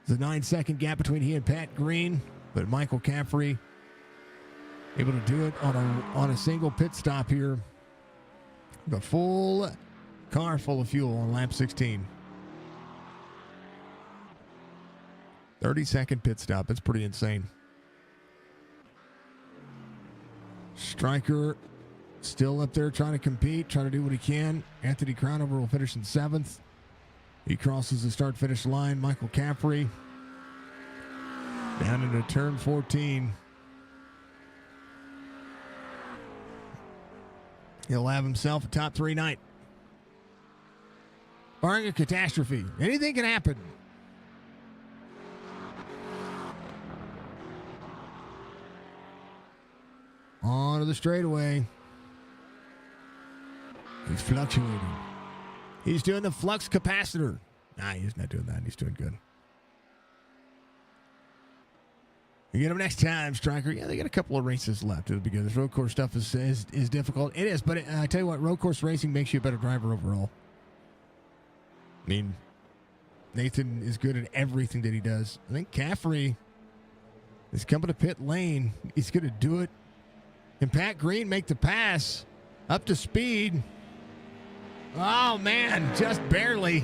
There's a 9-second gap between he and Pat Green, but Michael Caffrey able to do it on a single pit stop here. The full car full of fuel on lap 16. 30-second pit stop. That's pretty insane. Stryker still up there trying to compete, trying to do what he can. Anthony Crownover will finish in 7th. He crosses the start-finish line. Michael Caffrey down into turn 14. He'll have himself a top 3 night. Barring a catastrophe. Anything can happen. On to the straightaway. He's fluctuating. He's doing the flux capacitor. Nah, he's not doing that. He's doing good. You get him next time, Stryker. Yeah, they got a couple of races left. It'll be good. This road course stuff is difficult. It is, but I tell you what, road course racing makes you a better driver overall. I mean, Nathan is good at everything that he does. I think Caffrey is coming to pit lane. He's going to do it. Can Pat Green make the pass up to speed? Oh, man, just barely.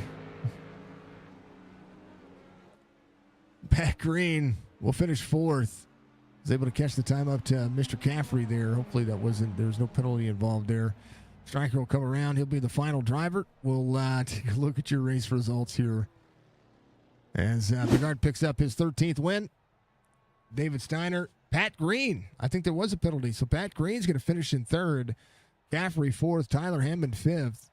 Pat Green will finish 4th. Was able to catch the time up to Mr. Caffrey there. Hopefully there was no penalty involved there. Stryker will come around. He'll be the final driver. We'll take a look at your race results here. As Bernard picks up his 13th win. David Steiner. Pat Green. I think there was a penalty. So Pat Green's going to finish in 3rd. Caffrey 4th. Tyler Hammond 5th.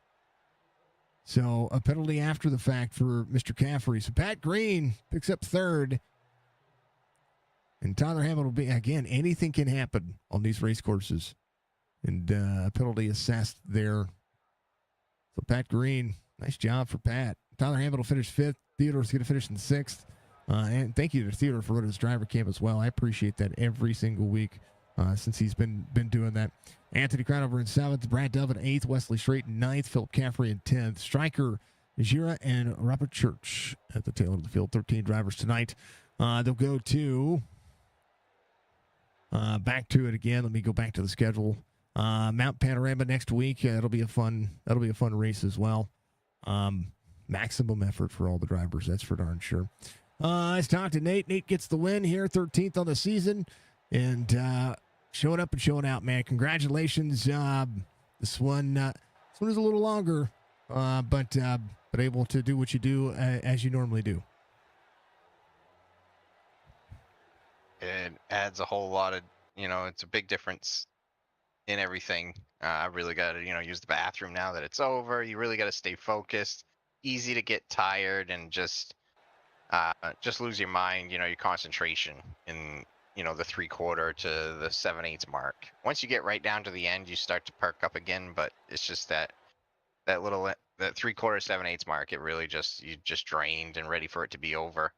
So a penalty after the fact for Mr. Caffrey. So Pat Green picks up 3rd. And Tyler Hammond will be, again, anything can happen on these race courses. And a penalty assessed there. So Pat Green, nice job for Pat. Tyler Hammond will finish 5th. Theodore's going to finish in 6th. And thank you to Theodore for running his driver camp as well. I appreciate that every single week since he's been doing that. Anthony Crownover in 7th. Brad Dove in 8th. Wesley Strait in 9th. Philip Caffrey in 10th. Stryker, Najira, and Robert Church at the tail of the field. 13 drivers tonight. They'll go to... back to it again. Let me go back to the schedule. Mount Panorama next week. That'll be a fun race as well. Maximum effort for all the drivers. That's for darn sure. Let's talk to Nate. Nate gets the win here, 13th on the season, and showing up and showing out, man. Congratulations. This one is a little longer, but able to do what you do as you normally do. It adds a whole lot of, it's a big difference in everything. I really got to, use the bathroom now that it's over. You really got to stay focused. Easy to get tired and just lose your mind, your concentration in, the 3/4 to the 7/8 mark. Once you get right down to the end, you start to perk up again, but it's just that 3/4, 7/8 mark, it really you just drained and ready for it to be over.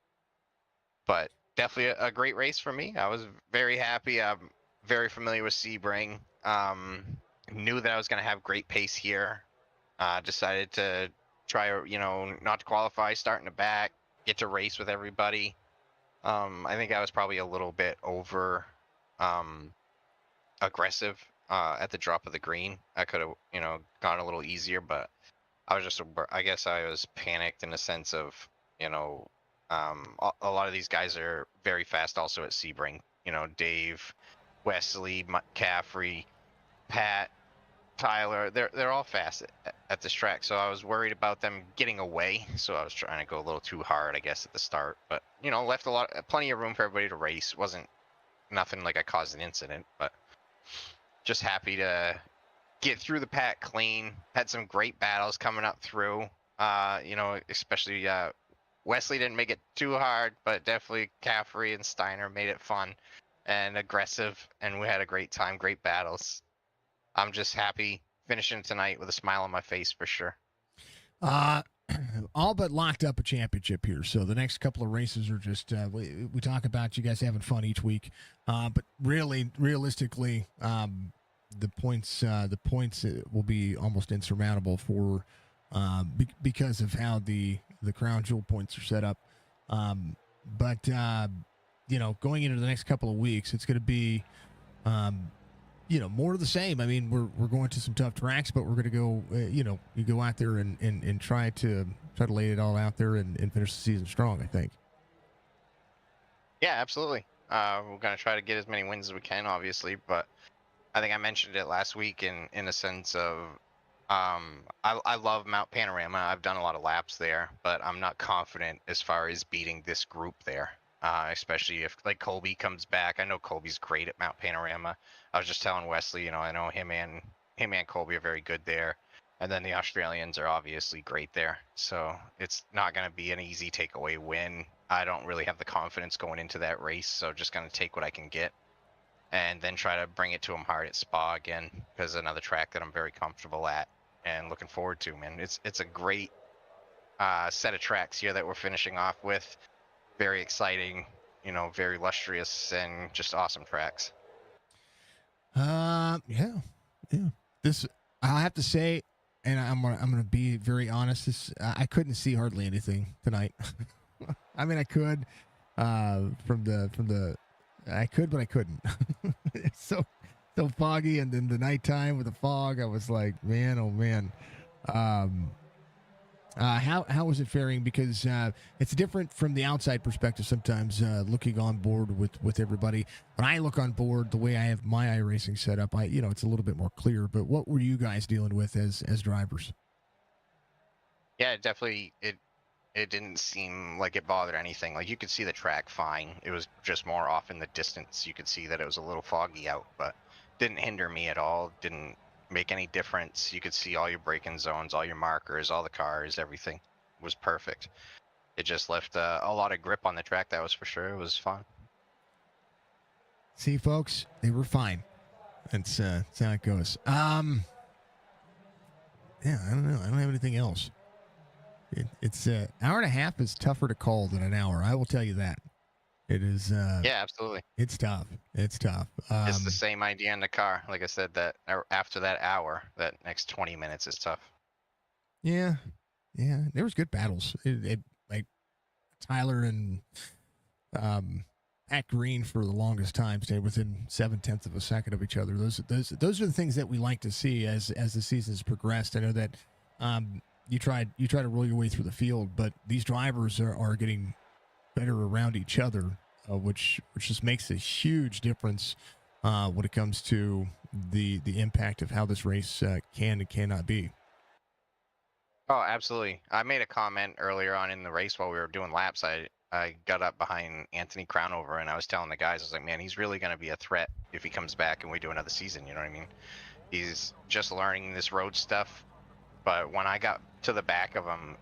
But definitely a great race for me. I was very happy. I'm very familiar with Sebring. Knew that I was going to have great pace here. Decided to try, not to qualify, start in the back, get to race with everybody. I think I was probably a little bit over aggressive at the drop of the green. I could have, gone a little easier, but I guess I was panicked in the sense of, a lot of these guys are very fast also at Sebring. Dave, Wesley, Caffrey, Pat, Tyler, they're all fast at this track. So I was worried about them getting away. So I was trying to go a little too hard, I guess, at the start. But, left plenty of room for everybody to race. Wasn't nothing like I caused an incident, but just happy to get through the pack clean. Had some great battles coming up through, especially Wesley didn't make it too hard, but definitely Caffrey and Steiner made it fun and aggressive, and we had a great time, great battles. I'm just happy finishing tonight with a smile on my face for sure. Uh, all but locked up a championship here. So the next couple of races are just we talk about you guys having fun each week, but really, realistically, the points will be almost insurmountable for because of how the crown jewel points are set up. But going into the next couple of weeks, it's going to be um, more of the same. I mean, we're going to some tough tracks, but we're going to go, you go out there and try to lay it all out there and finish the season strong, I think. Yeah, absolutely. We're gonna try to get as many wins as we can, obviously, but I think I mentioned it last week in a sense of, I love Mount Panorama. I've done a lot of laps there, but I'm not confident as far as beating this group there. Especially if like Colby comes back. I know Colby's great at Mount Panorama. I was just telling Wesley, I know him and Colby are very good there. And then the Australians are obviously great there. So it's not going to be an easy takeaway win. I don't really have the confidence going into that race, so just going to take what I can get and then try to bring it to them hard at Spa again, because another track that I'm very comfortable at and looking forward to, man. It's a great set of tracks here that we're finishing off with. Very exciting, very lustrous and just awesome tracks. Yeah, yeah. This I'll have to say, and I'm gonna be very honest. This I couldn't see hardly anything tonight. I mean, I could from the I could, but I couldn't. It's so foggy, and then the nighttime with the fog, I was like, man, oh man. Um, how was it faring? Because it's different from the outside perspective sometimes. Looking on board with everybody, when I look on board, the way I have my iRacing set up, it's a little bit more clear. But what were you guys dealing with as drivers? Yeah, definitely. It didn't seem like it bothered anything. Like you could see the track fine. It was just more off in the distance. You could see that it was a little foggy out, but didn't hinder me at all. Didn't make any difference. You could see all your braking zones, all your markers, all the cars, everything was perfect. It just left a lot of grip on the track. That was for sure. It was fun. See, folks, they were fine. That's how it goes. Yeah, I don't know. I don't have anything else. It's hour and a half is tougher to call than an hour. I will tell you that. It is. Yeah, absolutely. It's tough. It's tough. It's the same idea in the car. Like I said, that after that hour, that next 20 minutes is tough. Yeah, yeah. There was good battles. Like Tyler and Pat Green for the longest time stayed within 0.7 of a second of each other. Those are the things that we like to see as the season's progressed. I know that you try to roll your way through the field, but these drivers are getting better around each other, which just makes a huge difference when it comes to the impact of how this race can and cannot be. Oh, absolutely. I made a comment earlier on in the race while we were doing laps. I got up behind Anthony Crownover and I was telling the guys, I was like, man, he's really going to be a threat if he comes back and we do another season. You know what I mean? He's just learning this road stuff. But when I got to the back of him,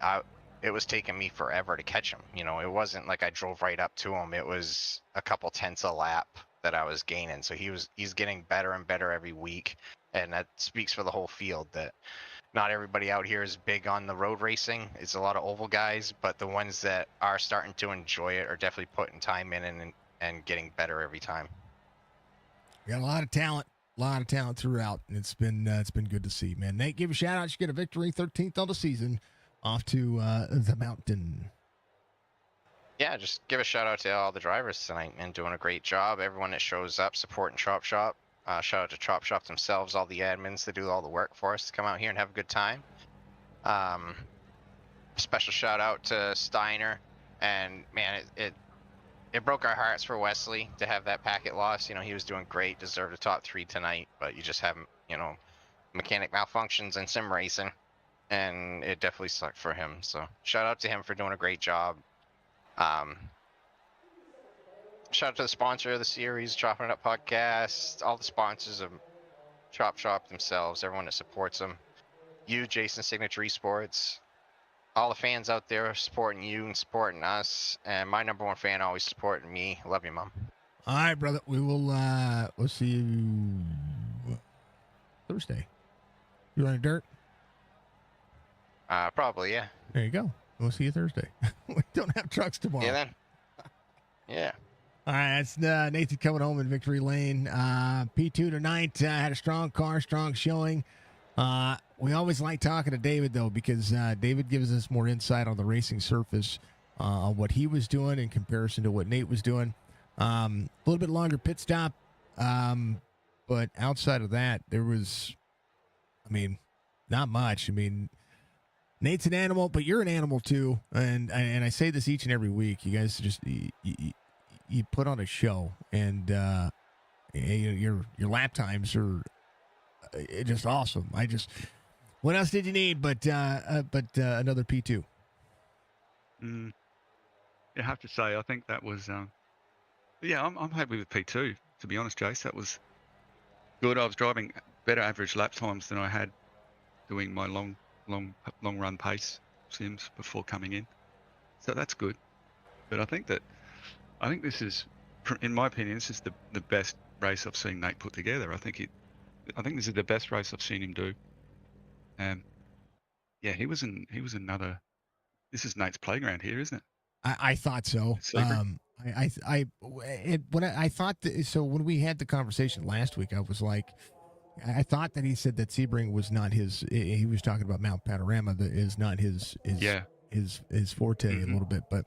it was taking me forever to catch him. It wasn't like I drove right up to him. It was a couple tenths a lap that I was gaining. So he's getting better and better every week. And that speaks for the whole field that not everybody out here is big on the road racing. It's a lot of oval guys, but the ones that are starting to enjoy it are definitely putting time in and getting better every time. We got a lot of talent throughout, and it's been good to see, man. Nate, give a shout out. You get a victory, 13th on the season, off to the mountain. Yeah, just give a shout out to all the drivers tonight, man, doing a great job. Everyone that shows up supporting Chop Shop. Shout out to Chop Shop themselves, all the admins that do all the work for us to come out here and have a good time. Special shout out to Steiner, and man, it broke our hearts for Wesley to have that packet loss. He was doing great, deserved a top 3 tonight, but you just have mechanic malfunctions in sim racing, and it definitely sucked for him. So shout out to him for doing a great job. Shout out to the sponsor of the series, Chopp'N Up Podcast, all the sponsors of Chop Shop themselves, everyone that supports them. You, Jason Signature Esports, all the fans out there are supporting you and supporting us, and my number one fan always supporting me. Love you, Mom. All right, brother. We will. We'll see you Thursday. You running dirt? Probably, yeah. There you go. We'll see you Thursday. We don't have trucks tomorrow. Yeah, then. Yeah. All right, that's Nathan coming home in victory lane. P2 tonight had a strong car, strong showing. We always like talking to David, though, because David gives us more insight on the racing surface, on what he was doing in comparison to what Nate was doing. A little bit longer pit stop, but outside of that, there was, not much. Nate's an animal, but you're an animal too, and I say this each and every week. You guys just you put on a show, and your lap times are just awesome. What else did you need? But another P2. You have to say, I think that was, yeah, I'm happy with P2. To be honest, Jace, that was good. I was driving better average lap times than I had doing my long run pace sims before coming in, so that's good. But I think this is, in my opinion, this is the best race I've seen Nate put together. I think this is the best race I've seen him do. Yeah, he was another. This is Nate's playground here, isn't it? I thought so. I thought so when we had the conversation last week, I was like, I thought that he said that Sebring was not his. He was talking about Mount Panorama that is not his forte a little bit, but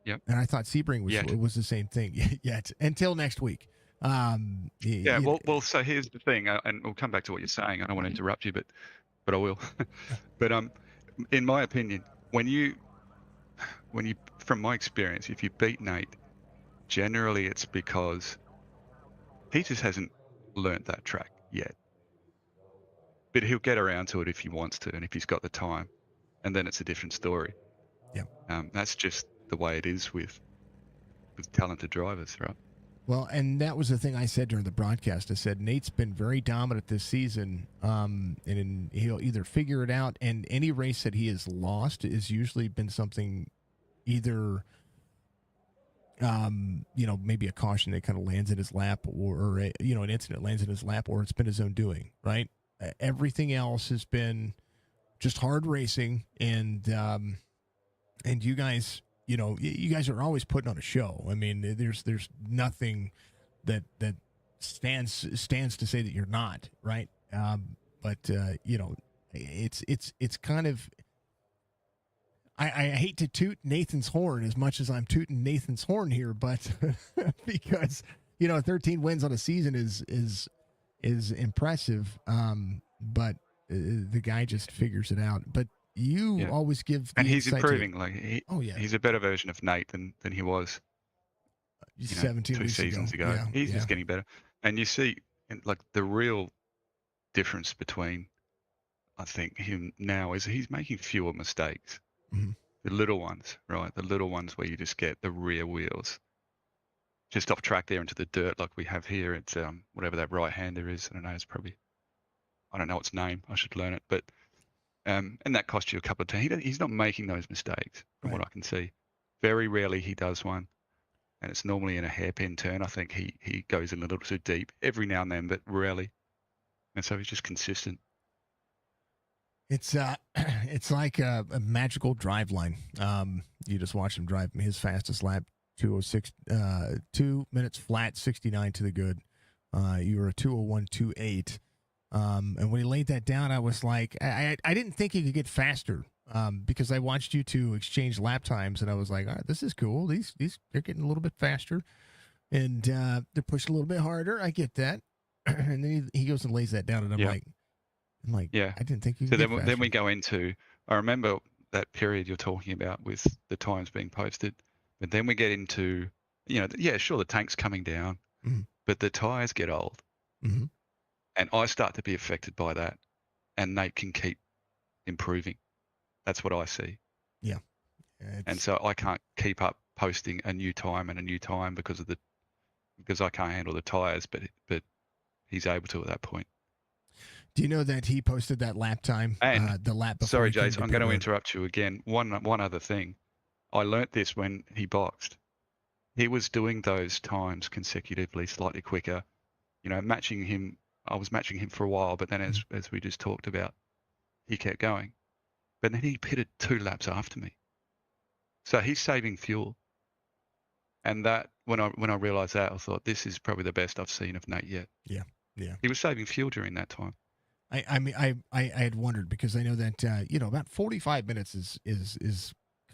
Yep. And I thought Sebring was the same thing yet until next week. Well, so here's the thing, and we'll come back to what you're saying. I don't want to interrupt you, but I will. But in my opinion, when you, from my experience, if you beat Nate, generally it's because he just hasn't learnt that track yet. But he'll get around to it if he wants to, and if he's got the time, and then it's a different story. Yeah. That's just the way it is with talented drivers, right? Well, and that was the thing I said during the broadcast. I said Nate's been very dominant this season, and he'll either figure it out. And any race that he has lost has usually been something, either, maybe a caution that kind of lands in his lap, or an incident lands in his lap, or it's been his own doing. Right? Everything else has been just hard racing, and you guys. You guys are always putting on a show. There's nothing that stands to say that you're not, right? But it's kind of. I hate to toot Nathan's horn as much as I'm tooting Nathan's horn here, but because 13 wins on a season is impressive. But the guy just figures it out. But you always give, and he's improving. He's a better version of Nate than he was 17 2 seasons ago. Yeah, he's just getting better, and you see, the real difference between, I think, him now is he's making fewer mistakes. Mm-hmm. The little ones, right? The little ones where you just get the rear wheels just off track there into the dirt, like we have here. It's whatever that right hander is. I don't know. It's probably, I don't know its name. I should learn it, but. And that cost you a couple of times. He's not making those mistakes, from what I can see. Very rarely he does one, and it's normally in a hairpin turn. I think he goes in a little too deep every now and then, but rarely. And so he's just consistent. It's like a magical drive line. You just watch him drive his fastest lap, 2:06, 2 minutes flat, 69 to the good. You were a 2:01.28. And when he laid that down, I was like, I didn't think he could get faster, because I watched you two exchange lap times, and I was like, all right, this is cool. These they're getting a little bit faster, and they're pushing a little bit harder. I get that. And then he goes and lays that down, and I'm like, yeah, I didn't think you could. So get faster. Then we go into, I remember that period you're talking about with the times being posted, but then we get into, sure, the tank's coming down, but the tires get old. Mm-hmm. And I start to be affected by that, and Nate can keep improving. That's what I see. Yeah. And so I can't keep up posting a new time because I can't handle the tires, but he's able to at that point. Do you know that he posted that lap time, And the lap before sorry, he came Jace, to I'm pit going to road? interrupt you again. One other thing. I learnt this when he boxed. He was doing those times consecutively, slightly quicker. You know, matching him. I was matching him for a while, but then as we just talked about, he kept going. But then he pitted 2 laps after me. So he's saving fuel. And that when I realised that, I thought this is probably the best I've seen of Nate yet. Yeah. He was saving fuel during that time. I mean, I had wondered because I know that about 45 minutes is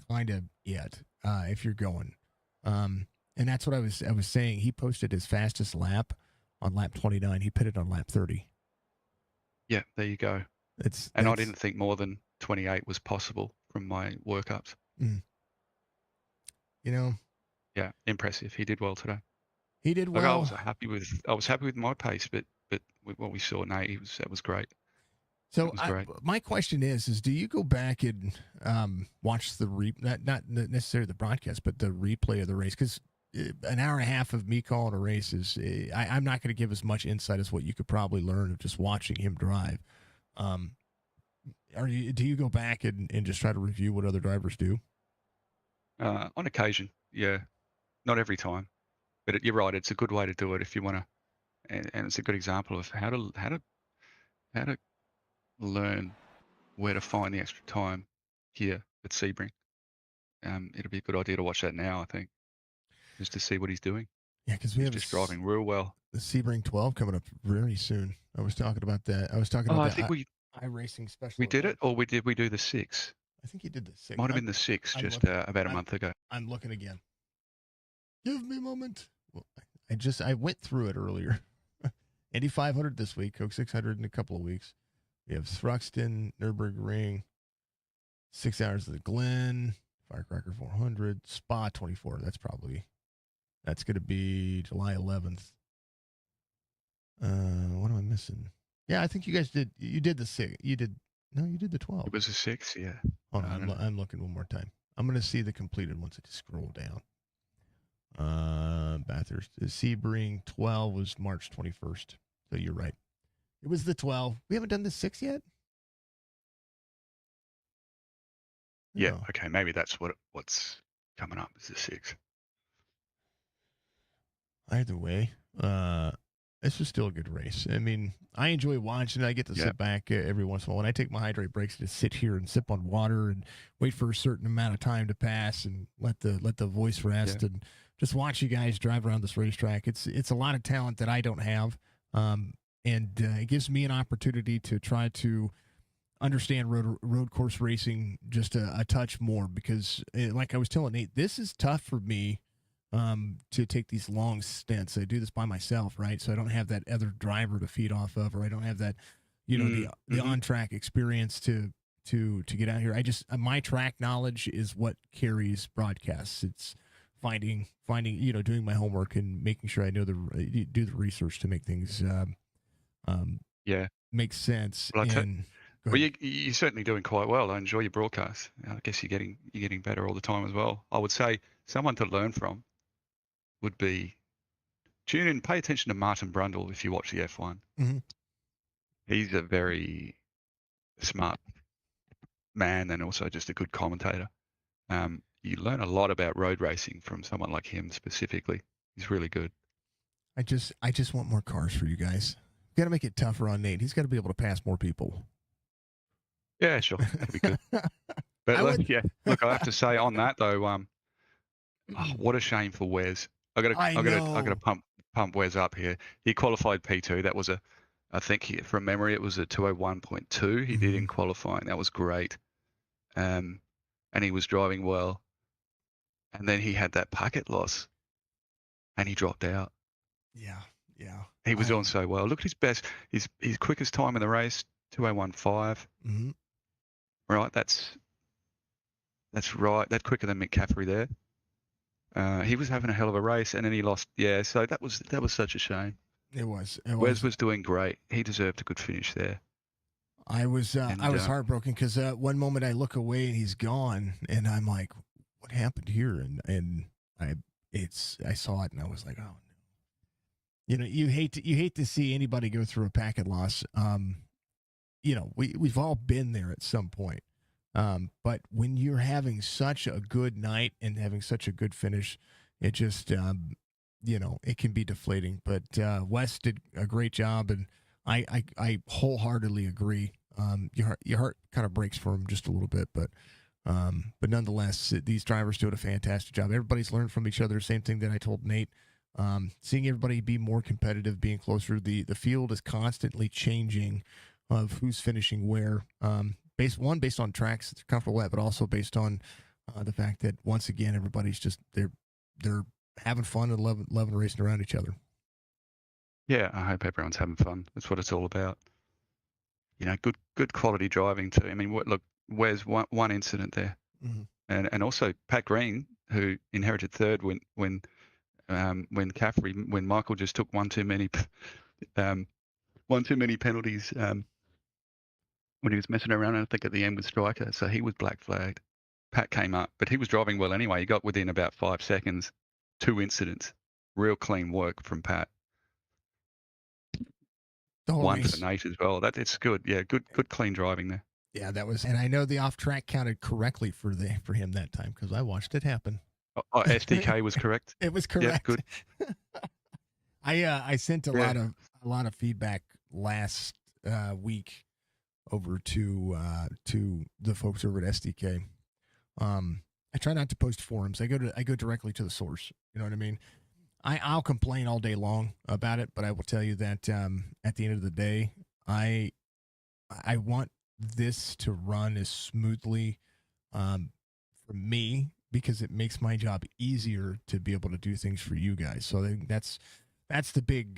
kind of it if you're going, and that's what I was saying. He posted his fastest lap on lap 29. He pitted on lap 30. Yeah, there you go. And I didn't think more than 28 was possible from my workups. You know, yeah, impressive. He did well today. he did Like I well. was happy with my pace, but with what we saw, Nate, that was great. So That was great. my question is do you go back and watch the not necessarily the broadcast, but the replay of the race? Because an hour and a half of me calling a race is I'm not going to give as much insight as what you could probably learn of just watching him drive. Do you go back and just try to review what other drivers do? On occasion, yeah, not every time, but you're right. It's a good way to do it if you want to, and it's a good example of how to learn where to find the extra time here at Sebring. It'll be a good idea to watch that now, I think, just to see what he's doing. Yeah, because we He's have just driving real well. The Sebring 12 coming up very soon. I was talking about that. I think we iRacing special. We did it, or did we do the 6? I think he did the 6. Might have been the 6 just about a month ago. I'm looking again. Give me a moment. Well, I went through it earlier. Indy 500 this week, Coke 600 in a couple of weeks. We have Thruxton, Nürburgring, 6 hours of the Glen, Firecracker 400, Spa 24. That's going to be July 11th. What am I missing? Yeah, I think you guys did. You did the 6. You did the 12. It was a 6, yeah. Hold on, I'm looking one more time. I'm going to see the completed ones. I just scroll down. Bathurst. The Sebring 12 was March 21st. So you're right. It was the 12. We haven't done the 6 yet? Yeah, okay, maybe that's what's coming up is the 6. Either way, this was still a good race. I mean, I enjoy watching. I get to sit back every once in a while. When I take my hydrate breaks, to sit here and sip on water and wait for a certain amount of time to pass and let the voice rest and just watch you guys drive around this racetrack. It's a lot of talent that I don't have, and it gives me an opportunity to try to understand road course racing just a touch more because, like I was telling Nate, this is tough for me. To take these long stints. I do this by myself, right? So I don't have that other driver to feed off of, or I don't have that, the on-track experience to get out here. My track knowledge is what carries broadcasts. It's finding, doing my homework and making sure I know do the research to make things, make sense. Well, you're certainly doing quite well. I enjoy your broadcast. I guess you're getting better all the time as well. I would say someone to learn from would be tune in, pay attention to Martin Brundle if you watch the F1. Mm-hmm. He's a very smart man and also just a good commentator. You learn a lot about road racing from someone like him specifically. He's really good. I just want more cars for you guys. Got to make it tougher on Nate. He's got to be able to pass more people. Yeah, sure. That'd be good. But look, I have to say on that though, what a shame for Wes. I gotta pump Wes up here. He qualified P2. That was I think from memory it was a 201.2. He did in qualifying. That was great. And he was driving well. And then he had that packet loss, and he dropped out. Yeah. He was doing so well. Look at his best. His quickest time in the race, 201.5. Mm-hmm. Right, that's right. That's quicker than McCaffrey there. He was having a hell of a race, and then he lost. Yeah, so that was such a shame. It was. Wes was doing great. He deserved a good finish there. I was heartbroken because one moment I look away and he's gone, and I'm like, "What happened here?" And I saw it and I was like, "Oh no!" You hate to see anybody go through a packet loss. we've all been there at some point. But when you're having such a good night and having such a good finish, it just, it can be deflating. But Wes did a great job, and I wholeheartedly agree. Your heart kind of breaks for him just a little bit, but nonetheless, these drivers doing a fantastic job. Everybody's learned from each other. Same thing that I told Nate. Seeing everybody be more competitive, being closer. The field is constantly changing of who's finishing where. Based on tracks they're comfortable at, but also based on the fact that once again everybody's just they're having fun and loving racing around each other. Yeah, I hope everyone's having fun. That's what it's all about. Good quality driving too. I mean, look, where's one incident there, Mm-hmm. and also Pat Green, who inherited third when Michael just took one too many penalties when he was messing around, I think at the end with Striker, so he was black flagged. Pat came up, but he was driving well anyway. He got within about 5 seconds. 2 incidents. Real clean work from Pat. The whole One race. for Nate as well. It's good. Yeah, good clean driving there. Yeah, that was, and I know the off track counted correctly for him that time because I watched it happen. SDK was correct. It was correct. Yeah, good. I sent a lot of feedback last week over to the folks over at SDK. I try not to post forums. I go directly to the source. You know what I mean? I'll complain all day long about it, but I will tell you that at the end of the day, I want this to run as smoothly for me because it makes my job easier to be able to do things for you guys. So I think that's the big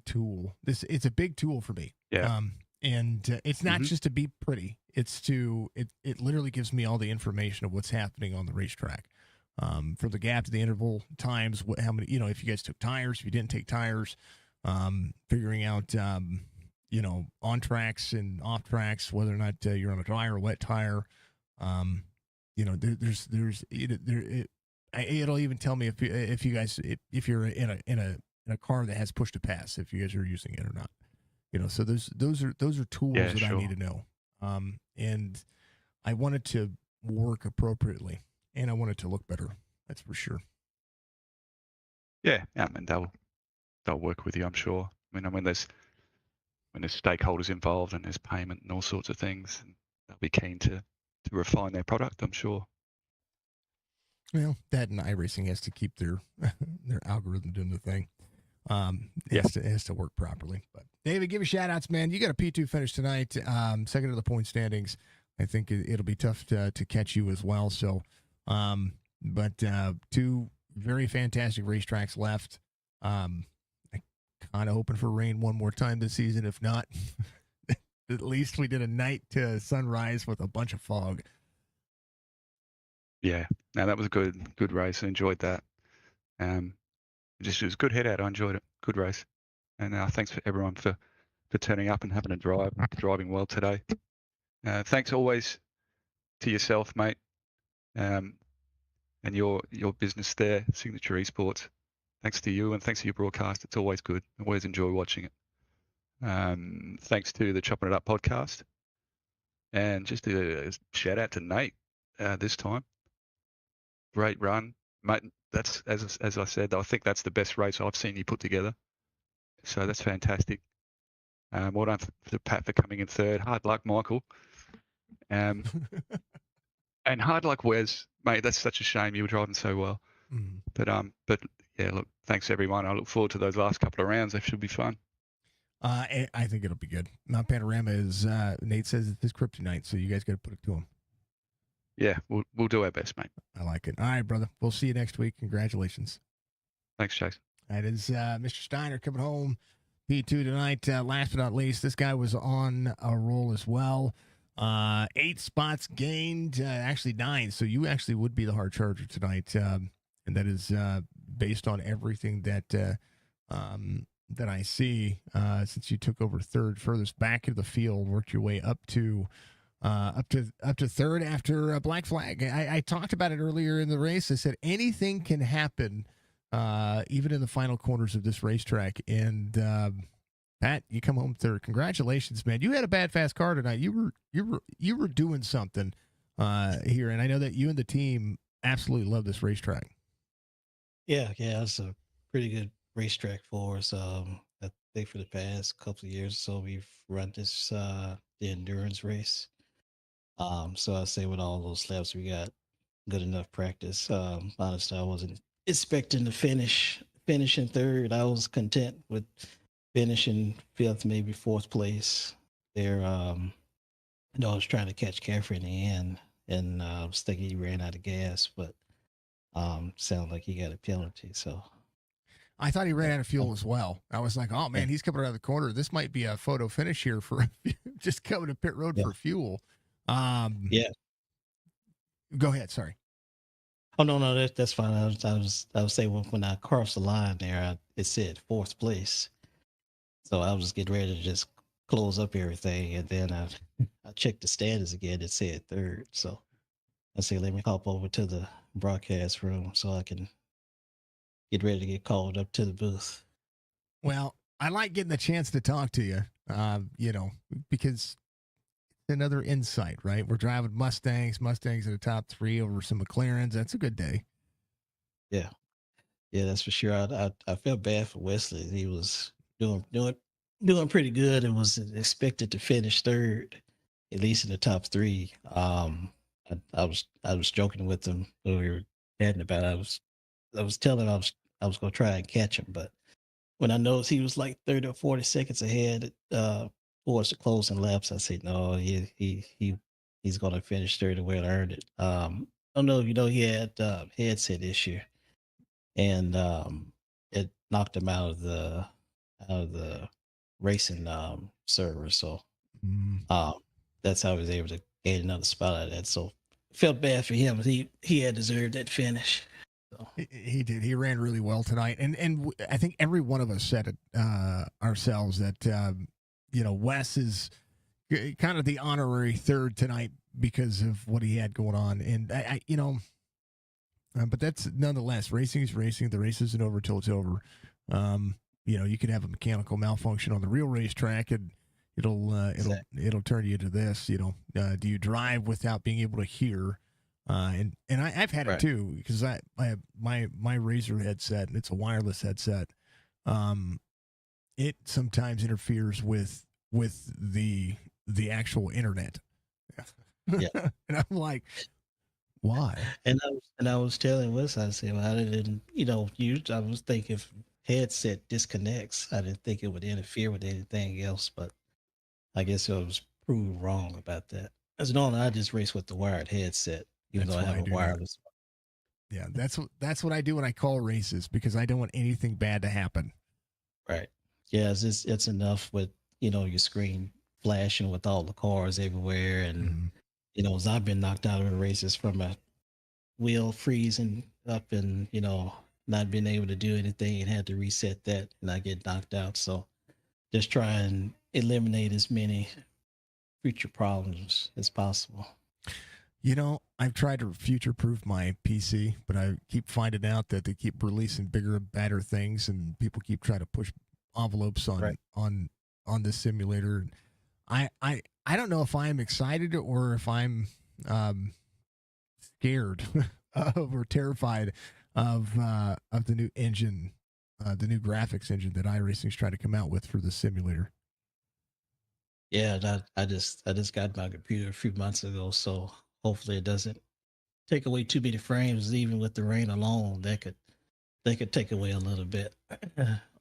tool. It's a big tool for me. Yeah. And it's not just to be pretty. It's it literally gives me all the information of what's happening on the racetrack. From the gap to the interval times, how many, if you guys took tires, if you didn't take tires, figuring out, on tracks and off tracks, whether or not you're on a dry or wet tire. It'll even tell me if you guys, if you're in a car that has push to pass, if you guys are using it or not. So those are tools that I need to know. And I want it to work appropriately, and I want it to look better. That's for sure. Yeah, I mean they'll work with you, I'm sure. I mean, when there's stakeholders involved and there's payment and all sorts of things, and they'll be keen to refine their product, I'm sure. Well, that and iRacing has to keep their algorithm doing the thing. It has to work properly. But David, give me shout outs, man. You got a P2 finish tonight, second of the point standings. I think it'll be tough to catch you as well. So, but 2 very fantastic racetracks left. I kind of hoping for rain one more time this season. If not, at least we did a night to sunrise with a bunch of fog. Yeah, no, that was a good race. I enjoyed that. It was a good head out. I enjoyed it. Good race. And thanks for everyone for turning up and having a drive, driving well today. Thanks always to yourself, mate, and your business there, Signature Esports. Thanks to you and thanks to your broadcast. It's always good. I always enjoy watching it. Thanks to the Chopp'N It Up podcast. And just a shout out to Nate this time. Great run, mate. That's as I said, I think that's the best race I've seen you put together. So that's fantastic. Well done to Pat for coming in third. Hard luck, Michael. And hard luck, Wes, mate. That's such a shame. You were driving so well. But yeah, look, thanks everyone. I look forward to those last couple of rounds. They should be fun. I think it'll be good. Mount Panorama is Nate says it's his kryptonite, so you guys got to put it to him. Yeah, we'll do our best, mate. I like it. All right, brother. We'll see you next week. Congratulations. Thanks, Chase. That is Mr. Steiner coming home. P2 tonight. Last but not least, this guy was on a roll as well. 8 spots gained, actually 9. So you actually would be the hard charger tonight, and that is based on everything that that I see. Since you took over third, furthest back of the field, worked your way up to third after a black flag. I talked about it earlier in the race. I said anything can happen, even in the final corners of this racetrack, and Pat, you come home third. Congratulations, man. You had a bad fast car tonight. You were doing something here, and I know that you and the team absolutely love this racetrack. Yeah, it's a pretty good racetrack for us. I think for the past couple of years or so, we've run this the endurance race. So I say with all those laps, we got good enough practice. Honestly, I wasn't expecting to finishing third. I was content with finishing fifth, maybe fourth place. There, I was trying to catch Caffrey in the end, and I was thinking he ran out of gas, but sounded like he got a penalty. So I thought he ran out of fuel as well. I was like, oh, man, he's coming around the corner. This might be a photo finish here for just coming to pit road for fuel. Yeah. Go ahead. Sorry. Oh no, that's fine. I was saying when I crossed the line there, it said fourth place, so I was just getting ready to just close up everything, and then I checked the standings again. It said third, so I said let me hop over to the broadcast room so I can get ready to get called up to the booth. Well, I like getting the chance to talk to you, because it's another insight, right? We're driving Mustangs in the top three over some McLarens. That's a good day. Yeah, that's for sure. I felt bad for Wesley. He was doing pretty good and was expected to finish third, at least in the top three. I was joking with him when we were chatting about it. I was telling him I was gonna try and catch him, but when I noticed he was like 30 or 40 seconds ahead towards the closing laps, I said no, he's gonna finish third and well earned it. I don't know if you know he had headset issue, and it knocked him out of the racing server. So that's how he was able to gain another spot out of that. So felt bad for him. He had deserved that finish. So. He did. He ran really well tonight, and I think every one of us said it ourselves that Wes is kind of the honorary third tonight because of what he had going on, and but that's nonetheless racing is racing. The race isn't over till it's over. You could have a mechanical malfunction on the real racetrack, and it'll turn you to this. Do you drive without being able to hear? And I've had it too because I have my Razor headset, and it's a wireless headset. It sometimes interferes with the actual internet. Yeah, and I'm like, why? And I was telling Wes, I said, well, I didn't, I was thinking if headset disconnects, I didn't think it would interfere with anything else, but I guess I was proved wrong about that. As normally, I just race with the wired headset, even though I have a wireless. Yeah, that's what I do when I call races because I don't want anything bad to happen. Right. Yeah, it's enough with your screen flashing with all the cars everywhere, and as I've been knocked out of the races from a wheel freezing up and not being able to do anything and had to reset that and I get knocked out. So just try and eliminate as many future problems as possible. I've tried to future-proof my PC, but I keep finding out that they keep releasing bigger and badder things, and people keep trying to push envelopes on this simulator. I don't know if I'm excited or if I'm scared or terrified of the new engine, the new graphics engine that iRacing's trying to come out with for the simulator. Yeah, I just got my computer a few months ago, so hopefully it doesn't take away too many frames. Even with the rain alone, they could take away a little bit.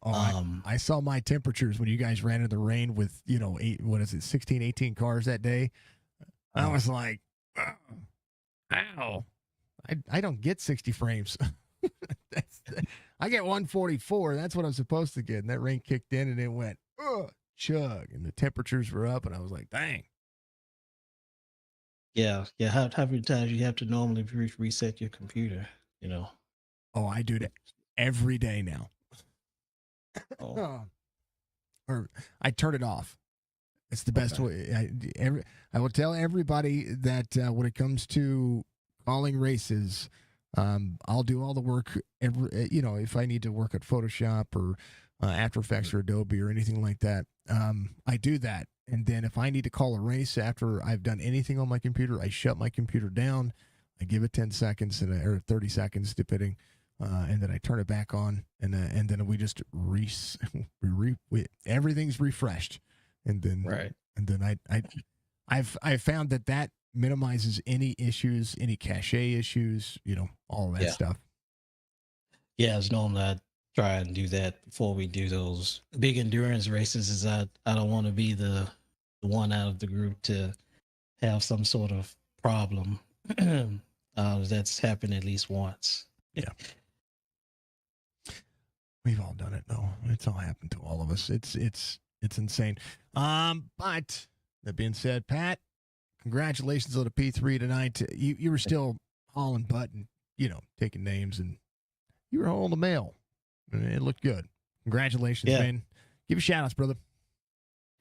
I saw my temperatures when you guys ran in the rain with 16, 18 cars that day. I was like, ow! I don't get 60 frames. I get 144. That's what I'm supposed to get. And that rain kicked in and it went chug, and the temperatures were up, and I was like, dang. Yeah. How many times you have to normally reset your computer? Oh, I do that every day now. Oh. Or I turn it off. It's the best way. I will tell everybody that when it comes to calling races, I'll do all the work. If I need to work at Photoshop or After Effects or Adobe or anything like that, I do that. And then if I need to call a race after I've done anything on my computer, I shut my computer down. I give it 10 seconds or 30 seconds, depending, and then I turn it back on, and then we just everything's refreshed, and then I've found that minimizes any issues, any cache issues, all of that stuff. Yeah, as normally I try and do that before we do those big endurance races. Is I don't want to be the one out of the group to have some sort of problem. That's happened at least once. Yeah. We've all done it though. It's all happened to all of us. It's insane. But that being said, Pat, congratulations on the P3 tonight. You were still hauling butt and, taking names, and you were hauling the mail. And it looked good. Congratulations, man. Give a shout outs, brother.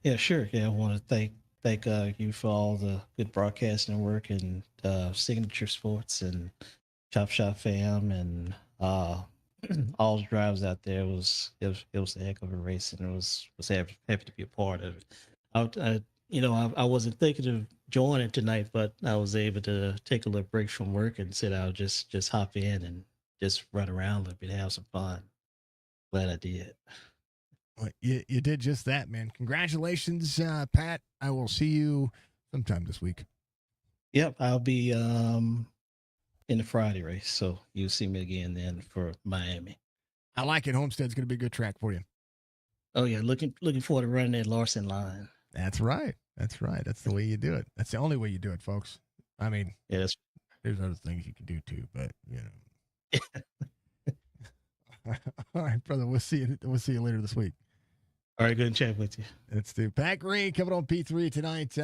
Yeah, sure. Yeah, I want to thank you for all the good broadcasting work and Signature Sports and Chop Shop fam and all the drivers out there. It was a heck of a race, and it was happy to be a part of it. I wasn't thinking of joining tonight, but I was able to take a little break from work and said I'll just hop in and just run around a little bit, have some fun. Glad I did. Well, you did just that, man. Congratulations, Pat. I will see you sometime this week. Yep, I'll be in the Friday race, so you'll see me again then for Miami. I like it. Homestead's going to be a good track for you. Oh yeah, looking forward to running that Larson line. That's right. That's the way you do it. That's the only way you do it, folks. I mean, there's other things you can do too, but All right, brother. We'll see you later this week. All right, good to chat with you. Let's do Pat Green coming on P3 tonight.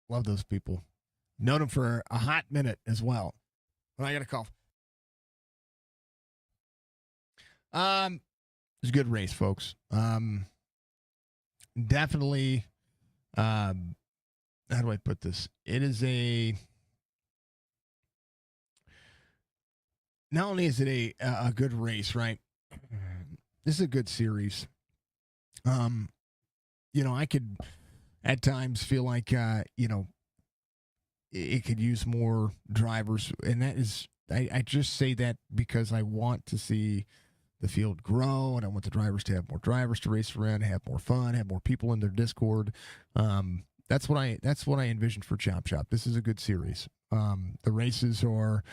Love those people. Known them for a hot minute as well. I got a call. It was a good race, folks. Definitely. How do I put this? It is not only is it a good race, right? This is a good series. I could at times feel like, it could use more drivers. And that is, I just say that because I want to see the field grow, and I want the drivers to have more drivers to race around, have more fun, have more people in their Discord. That's what I envisioned for Chop Shop. This is a good series. The races are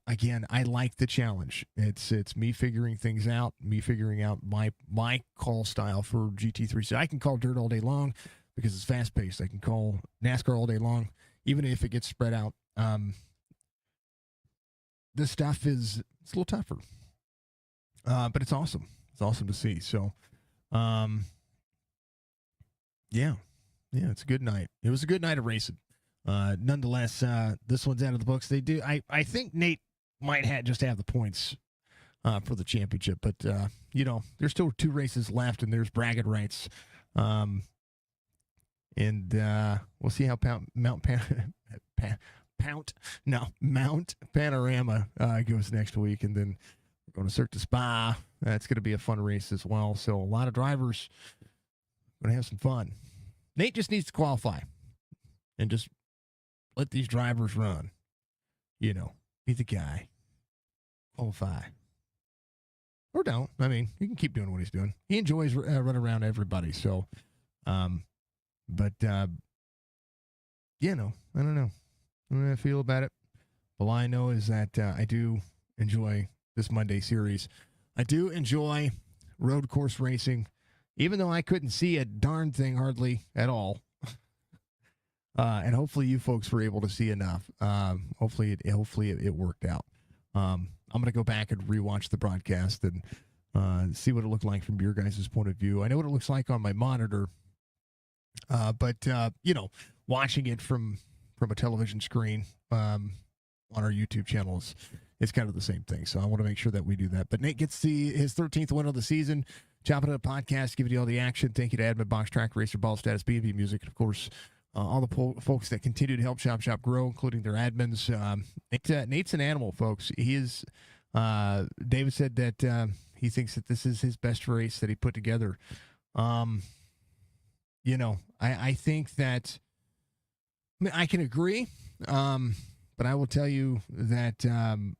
again, I like the challenge. It's me figuring things out, me figuring out my call style for GT3. So I can call dirt all day long because it's fast paced. I can call NASCAR all day long, even if it gets spread out. This stuff it's a little tougher, but it's awesome. It's awesome to see. So, yeah, it's a good night. It was a good night of racing. Nonetheless, this one's out of the books. They do. I think Nate might just have the points for the championship, but there's still 2 races left, and there's bragging rights. And we'll see how Mount Panorama goes next week, and then we're going to Cirque du Spa. That's going to be a fun race as well. So a lot of drivers going to have some fun. Nate just needs to qualify and just let these drivers run. Be the guy. Qualify. Or don't. I mean, he can keep doing what he's doing. He enjoys running around everybody. So, but I don't know. I don't know how I feel about it. All I know is that I do enjoy this Monday series. I do enjoy road course racing, even though I couldn't see a darn thing hardly at all. And hopefully you folks were able to see enough. Hopefully it worked out. I'm going to go back and rewatch the broadcast and see what it looked like from your guys' point of view. I know what it looks like on my monitor, but watching it from a television screen on our YouTube channels, it's kind of the same thing. So I want to make sure that we do that. But Nate gets his 13th win of the season. Chopp'N Up podcast, giving you all the action. Thank you to Admin Box Track Racer Ball Status, B&B Music, and of course, all the folks that continue to help Chop Shop grow, including their admins. Nate's an animal, folks. He is. David said that he thinks that this is his best race that he put together. I think that. I mean, I can agree. But I will tell you that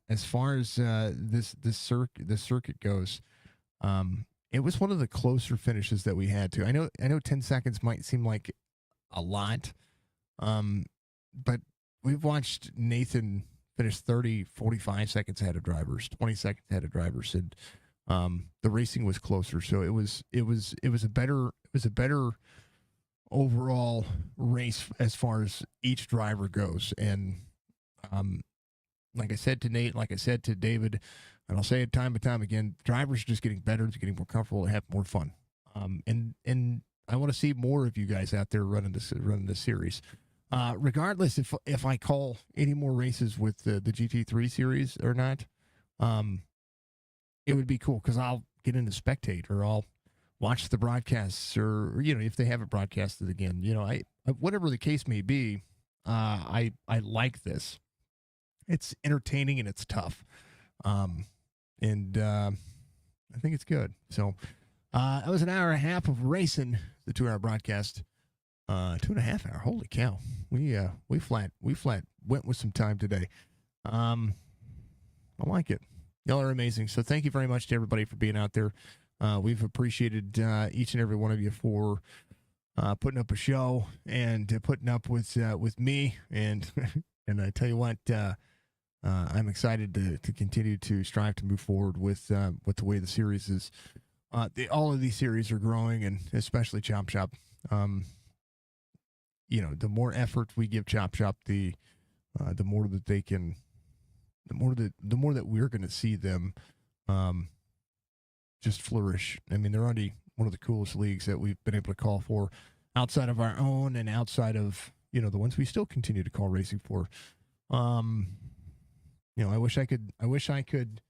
as far as the circuit goes, it was one of the closer finishes that we had to. I know 10 seconds might seem like a lot, but we've watched Nathan finish 30, 45 seconds ahead of drivers, 20 seconds ahead of drivers, and the racing was closer. So it was a better overall race as far as each driver goes. And like I said to Nate, like I said to David, and I'll say it time and time again, drivers are just getting better, it's getting more comfortable, and have more fun. And I want to see more of you guys out there running this series. Regardless if I call any more races with the GT3 series or not, it would be cool because I'll get in to spectate, or I'll watch the broadcasts, or if they haven't broadcasted again, I whatever the case may be, I like this. It's entertaining and it's tough, and I think it's good. So that was an hour and a half of racing, the 2-hour broadcast. 2.5 hour. Holy cow! We flat went with some time today. I like it. Y'all are amazing. So thank you very much to everybody for being out there. We've appreciated each and every one of you for putting up a show and putting up with me. And and I tell you what, I'm excited to continue to strive to move forward with the way the series is. All of these series are growing, and especially Chop Shop. The more effort we give Chop Shop, the more that they can, the more that we're going to see them just flourish. I mean, they're already one of the coolest leagues that we've been able to call for, outside of our own and outside of the ones we still continue to call racing for. I wish I could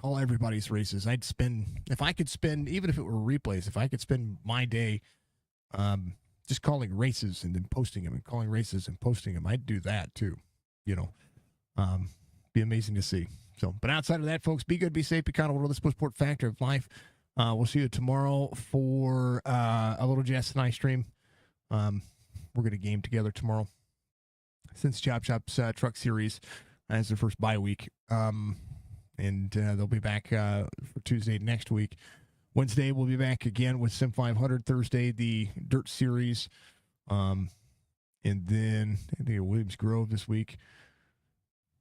call everybody's races. If I could spend, even if it were replays, if I could spend my day just calling races and then posting them, and calling races and posting them, I'd do that too. Be amazing to see. So, but outside of that, folks, be good, be safe, be kind of the sport factor of life. We'll see you tomorrow for a little Jess and I stream. We're going to game together tomorrow, since Chop Shop's truck series has their first bye week. And they'll be back for Tuesday next week. Wednesday, we'll be back again with Sim 500. Thursday, the Dirt Series. And then I think Williams Grove this week.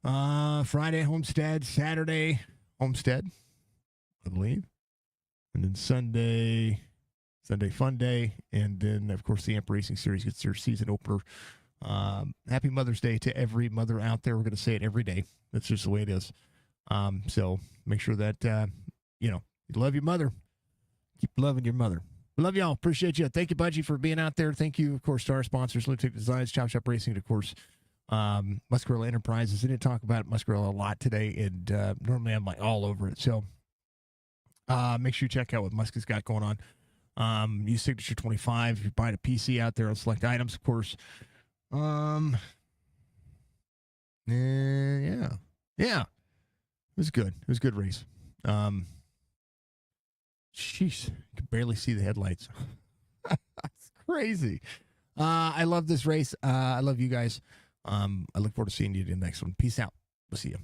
Friday, Homestead. Saturday, Homestead, I believe. And then Sunday Fun Day. And then, of course, the Amp Racing Series gets their season opener. Happy Mother's Day to every mother out there. We're going to say it every day. That's just the way it is. So make sure that, you love your mother. Keep loving your mother. We love y'all. Appreciate you. Thank you, Budgie, for being out there. Thank you, of course, to our sponsors, Lunatic Designs, Chop Shop Racing, and, of course, Muscarella Enterprises. I didn't talk about Muscarella a lot today, and normally I'm all over it. So make sure you check out what Musk has got going on. Use Signature 25 if you're buying a PC out there on select items, of course. Yeah. It was good. It was a good race. Jeez, you can barely see the headlights. It's crazy. I love this race. I love you guys. I look forward to seeing you in the next one. Peace out. We'll see you.